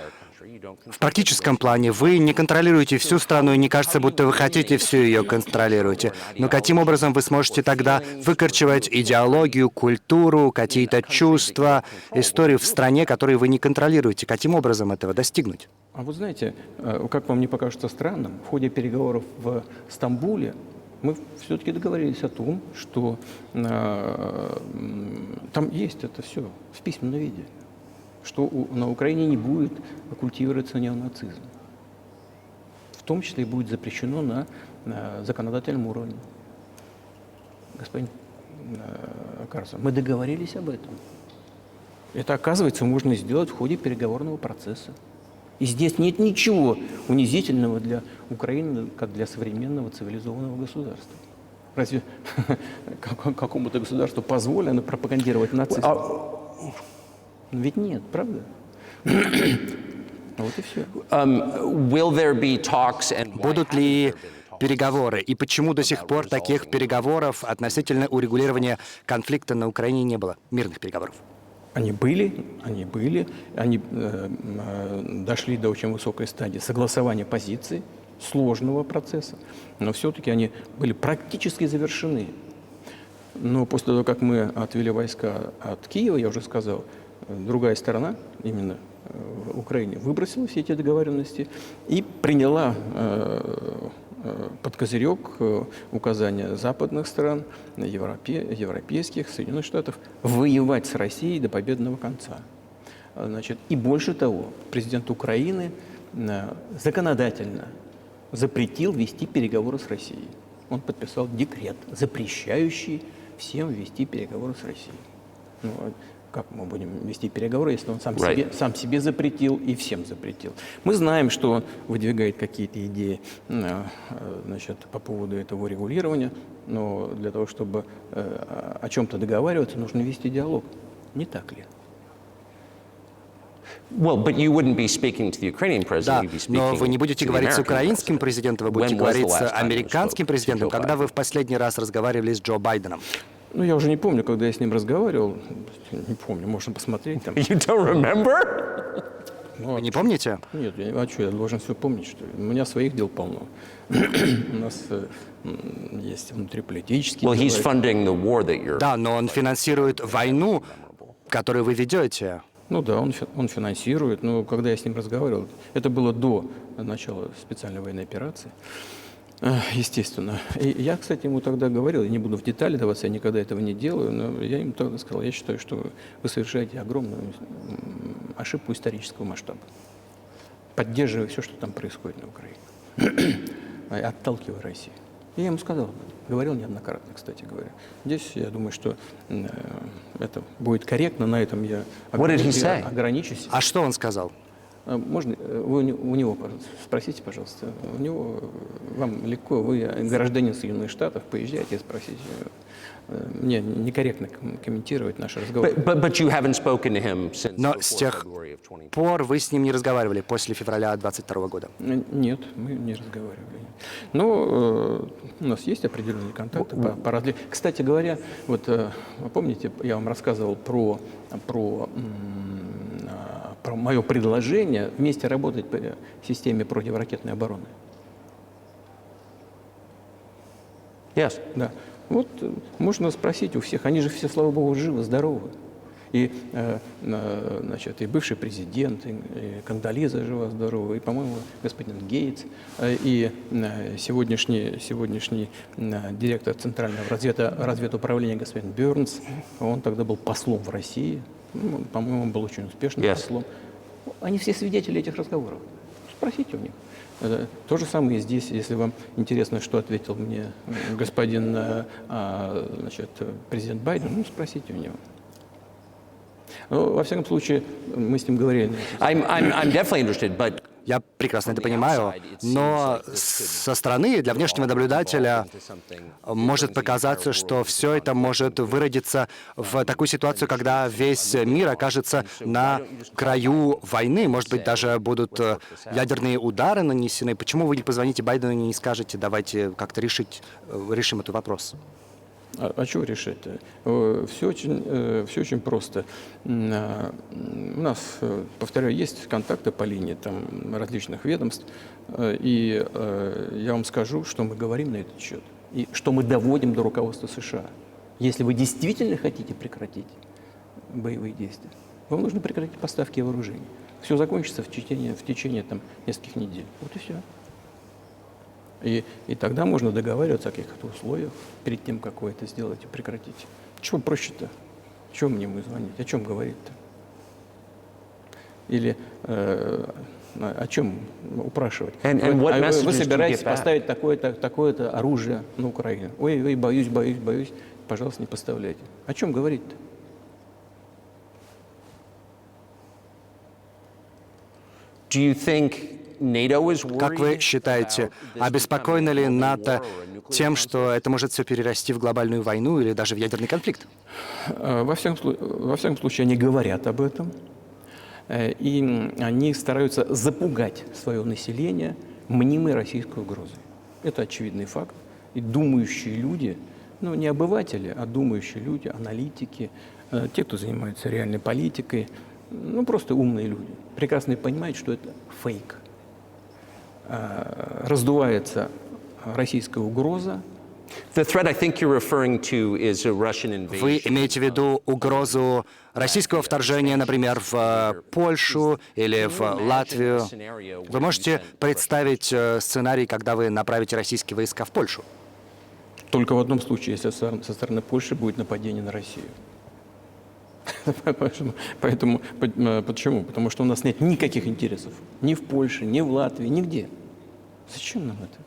в практическом плане. Вы не контролируете всю страну, и не кажется, будто вы хотите всю ее контролируете. Но каким образом вы сможете тогда выкорчевать идеологию, культуру, какие-то чувства, историю в стране, которые вы не контролируете? Каким образом этого достигнуть? А вы знаете, как вам не покажется странным, в ходе переговоров в Стамбуле мы все-таки договорились о том, что там есть это все в письменном виде, что на Украине не будет культивироваться неонацизм. В том числе и будет запрещено на законодательном уровне. Господин Карсон, мы договорились об этом. Это, оказывается, можно сделать в ходе переговорного процесса. И здесь нет ничего унизительного для Украины, как для современного цивилизованного государства. Разве какому-то государству позволено пропагандировать нацизм? Ведь нет, правда? Вот и все. will there be talks and why Будут ли переговоры? И почему до сих пор таких переговоров относительно урегулирования конфликта на Украине не было? Мирных переговоров. Они были, они дошли до очень высокой стадии согласования позиций, сложного процесса, но все-таки они были практически завершены. Но после того, как мы отвели войска от Киева, я уже сказал, другая сторона, именно в Украине, выбросила все эти договоренности и приняла под козырек указания западных стран, европейских, Соединенных Штатов, воевать с Россией до победного конца. Значит, и больше того, президент Украины законодательно запретил вести переговоры с Россией. Он подписал декрет, запрещающий всем вести переговоры с Россией. Ну, как мы будем вести переговоры, если он сам себе запретил и всем запретил? Мы знаем, что он выдвигает какие-то идеи значит, по поводу этого регулирования, но для того, чтобы о чем-то договариваться, нужно вести диалог. Не так ли? Well, but you wouldn't be speaking to the Ukrainian president, Да, you'd be speaking но вы не будете to the говорить с American украинским president. президентом, вы будете When was the говорить last с time you американским spoke to президентом, Joe когда Biden? вы в последний раз разговаривали с Джо Байденом. Ну, я уже не помню, когда я с ним разговаривал. Не помню, можно посмотреть там. You don't remember? Вы не помните? Нет, а что, я должен все помнить, что ли? У меня своих дел полно. У нас есть внутриполитические Well, дела. he's funding the war that you're... Да, но он финансирует войну, которую вы ведете. Ну да, он финансирует, но когда я с ним разговаривал, это было до начала специальной военной операции, естественно. И я, кстати, ему тогда говорил, я не буду в детали даваться, я никогда этого не делаю, но я ему тогда сказал, я считаю, что вы совершаете огромную ошибку исторического масштаба, поддерживая все, что там происходит на Украине, отталкивая Россию. И я ему сказал, говорил неоднократно, кстати говоря. Здесь, я думаю, что это будет корректно, на этом я ограничусь. А что он сказал? Можно, вы у него спросите, пожалуйста. У него, вам легко, вы гражданин Соединенных Штатов, поезжайте и спросите. Мне некорректно комментировать наши разговоры. But you haven't spoken to him since Но before с тех February of 2020. пор вы с ним не разговаривали после февраля 22 года. Нет, мы не разговаривали. Но у нас есть определенные контакты по различным. Кстати говоря, вот вы помните, я вам рассказывал про мое предложение вместе работать по системе противоракетной обороны. Yes. Да. Вот можно спросить у всех, они же все, слава богу, живы, здоровы. И, значит, и бывший президент, и Кондолиза жива-здорова, и, по-моему, господин Гейтс, и сегодняшний директор Центрального разведуправления господин Бернс, он тогда был послом в России, по-моему, он был очень успешным послом. Они все свидетели этих разговоров. Спросите у них. То же самое и здесь, если вам интересно, что ответил мне господин значит, президент Байден, ну, спросите у него. Ну, во всяком случае, мы с ним говорили. I'm definitely interested, but Я прекрасно это понимаю, но со стороны, для внешнего наблюдателя, может показаться, что все это может выродиться в такую ситуацию, когда весь мир окажется на краю войны. Может быть, даже будут ядерные удары нанесены. Почему вы не позвоните Байдену и не скажете, давайте как-то решим этот вопрос? А чего решать-то? Все очень просто. У нас, повторяю, есть контакты по линии там, различных ведомств, и я вам скажу, что мы говорим на этот счет, и что мы доводим до руководства США. Если вы действительно хотите прекратить боевые действия, вам нужно прекратить поставки вооружений. Все закончится в течение там, нескольких недель. Вот и все. И тогда можно договариваться о каких-то условиях перед тем, как вы это сделаете, прекратите. Чего проще-то? О чем мне ему звонить? О чем говорить-то? Или о чем упрашивать? Вы собираетесь поставить такое-то оружие на Украину. Ой, боюсь. Пожалуйста, не поставляйте. О чем говорить-то? do you think Как вы считаете, обеспокоена ли НАТО тем, что это может все перерасти в глобальную войну или даже в ядерный конфликт? Во всяком случае, они говорят об этом, и они стараются запугать свое население мнимой российской угрозой. Это очевидный факт. И думающие люди, ну не обыватели, а думающие люди, аналитики, те, кто занимается реальной политикой, ну просто умные люди, прекрасно понимают, что это фейк. Раздувается российская угроза. the threat I think you're referring to is a Russian invasion? Вы имеете в виду угрозу российского вторжения, например, в Польшу или в Латвию? Вы можете представить сценарий, когда вы направите российские войска в Польшу? Только в одном случае, если со стороны Польши будет нападение на Россию. Почему? Потому что у нас нет никаких интересов. Ни в Польше, ни в Латвии, нигде. Зачем нам это?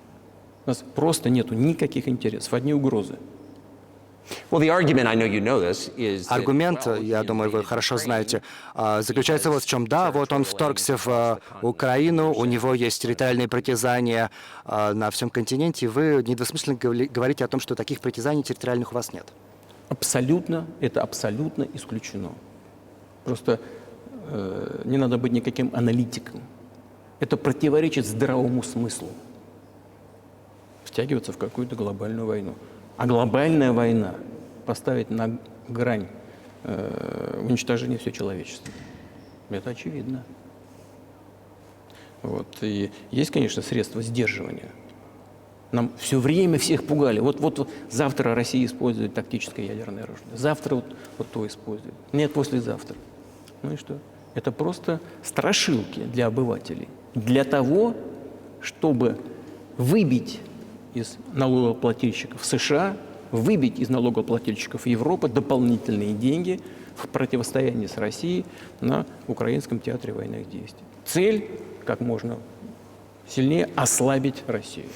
У нас просто нету никаких интересов, одни угрозы. Аргумент, я думаю, вы хорошо знаете, заключается вот в чем. Да, вот он вторгся в Украину, у него есть территориальные притязания на всем континенте, и вы недвусмысленно говорите о том, что таких притязаний территориальных у вас нет. Это абсолютно исключено. Просто не надо быть никаким аналитиком. Это противоречит здравому смыслу. Втягиваться в какую-то глобальную войну. А глобальная война поставит на грань уничтожения всего человечества. Это очевидно. Вот. И есть, конечно, средства сдерживания. Нам все время всех пугали. Вот завтра Россия использует тактическое ядерное оружие. Завтра вот то использует. Нет, послезавтра. Ну и что? Это просто страшилки для обывателей. Для того, чтобы выбить из налогоплательщиков США, выбить из налогоплательщиков Европы дополнительные деньги в противостоянии с Россией на украинском театре военных действий. Цель – как можно сильнее ослабить Россию.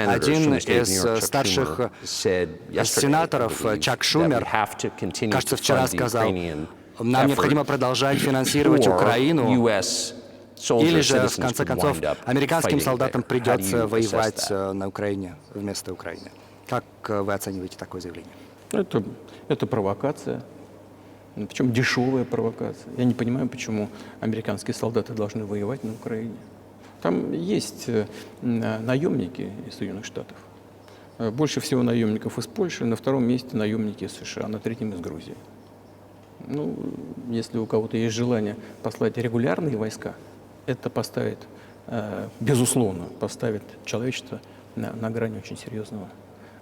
Один из старших сенаторов, Чак Шумер, кажется, вчера сказал, нам необходимо продолжать финансировать Украину, или же, в конце концов, американским солдатам придется воевать на Украине вместо Украины. Как вы оцениваете такое заявление? Это провокация. Причем дешевая провокация. Я не понимаю, почему американские солдаты должны воевать на Украине. Там есть наемники из Соединенных Штатов. Больше всего наемников из Польши, на втором месте наемники из США, на третьем из Грузии. Ну, если у кого-то есть желание послать регулярные войска, это поставит, безусловно, поставит человечество на грани очень серьезного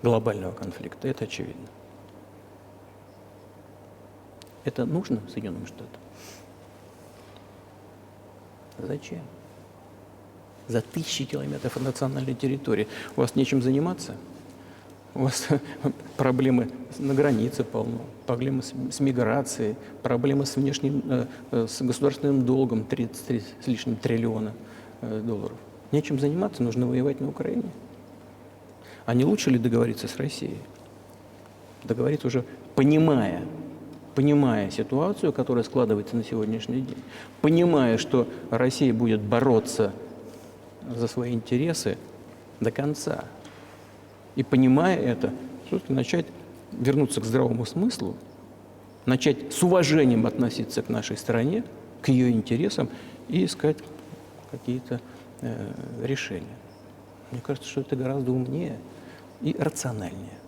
глобального конфликта. Это очевидно. Это нужно Соединенным Штатам? Зачем? За 1000 километров от национальной территории. У вас нечем заниматься? У вас проблемы на границе полно, проблемы с миграцией, проблемы с с государственным долгом 33 с лишним триллиона долларов. Нечем заниматься, нужно воевать на Украине. А не лучше ли договориться с Россией? Договориться уже понимая ситуацию, которая складывается на сегодняшний день, понимая, что Россия будет бороться за свои интересы до конца, и понимая это, все-таки начать вернуться к здравому смыслу, начать с уважением относиться к нашей стране, к ее интересам и искать какие-то решения. Мне кажется, что это гораздо умнее и рациональнее.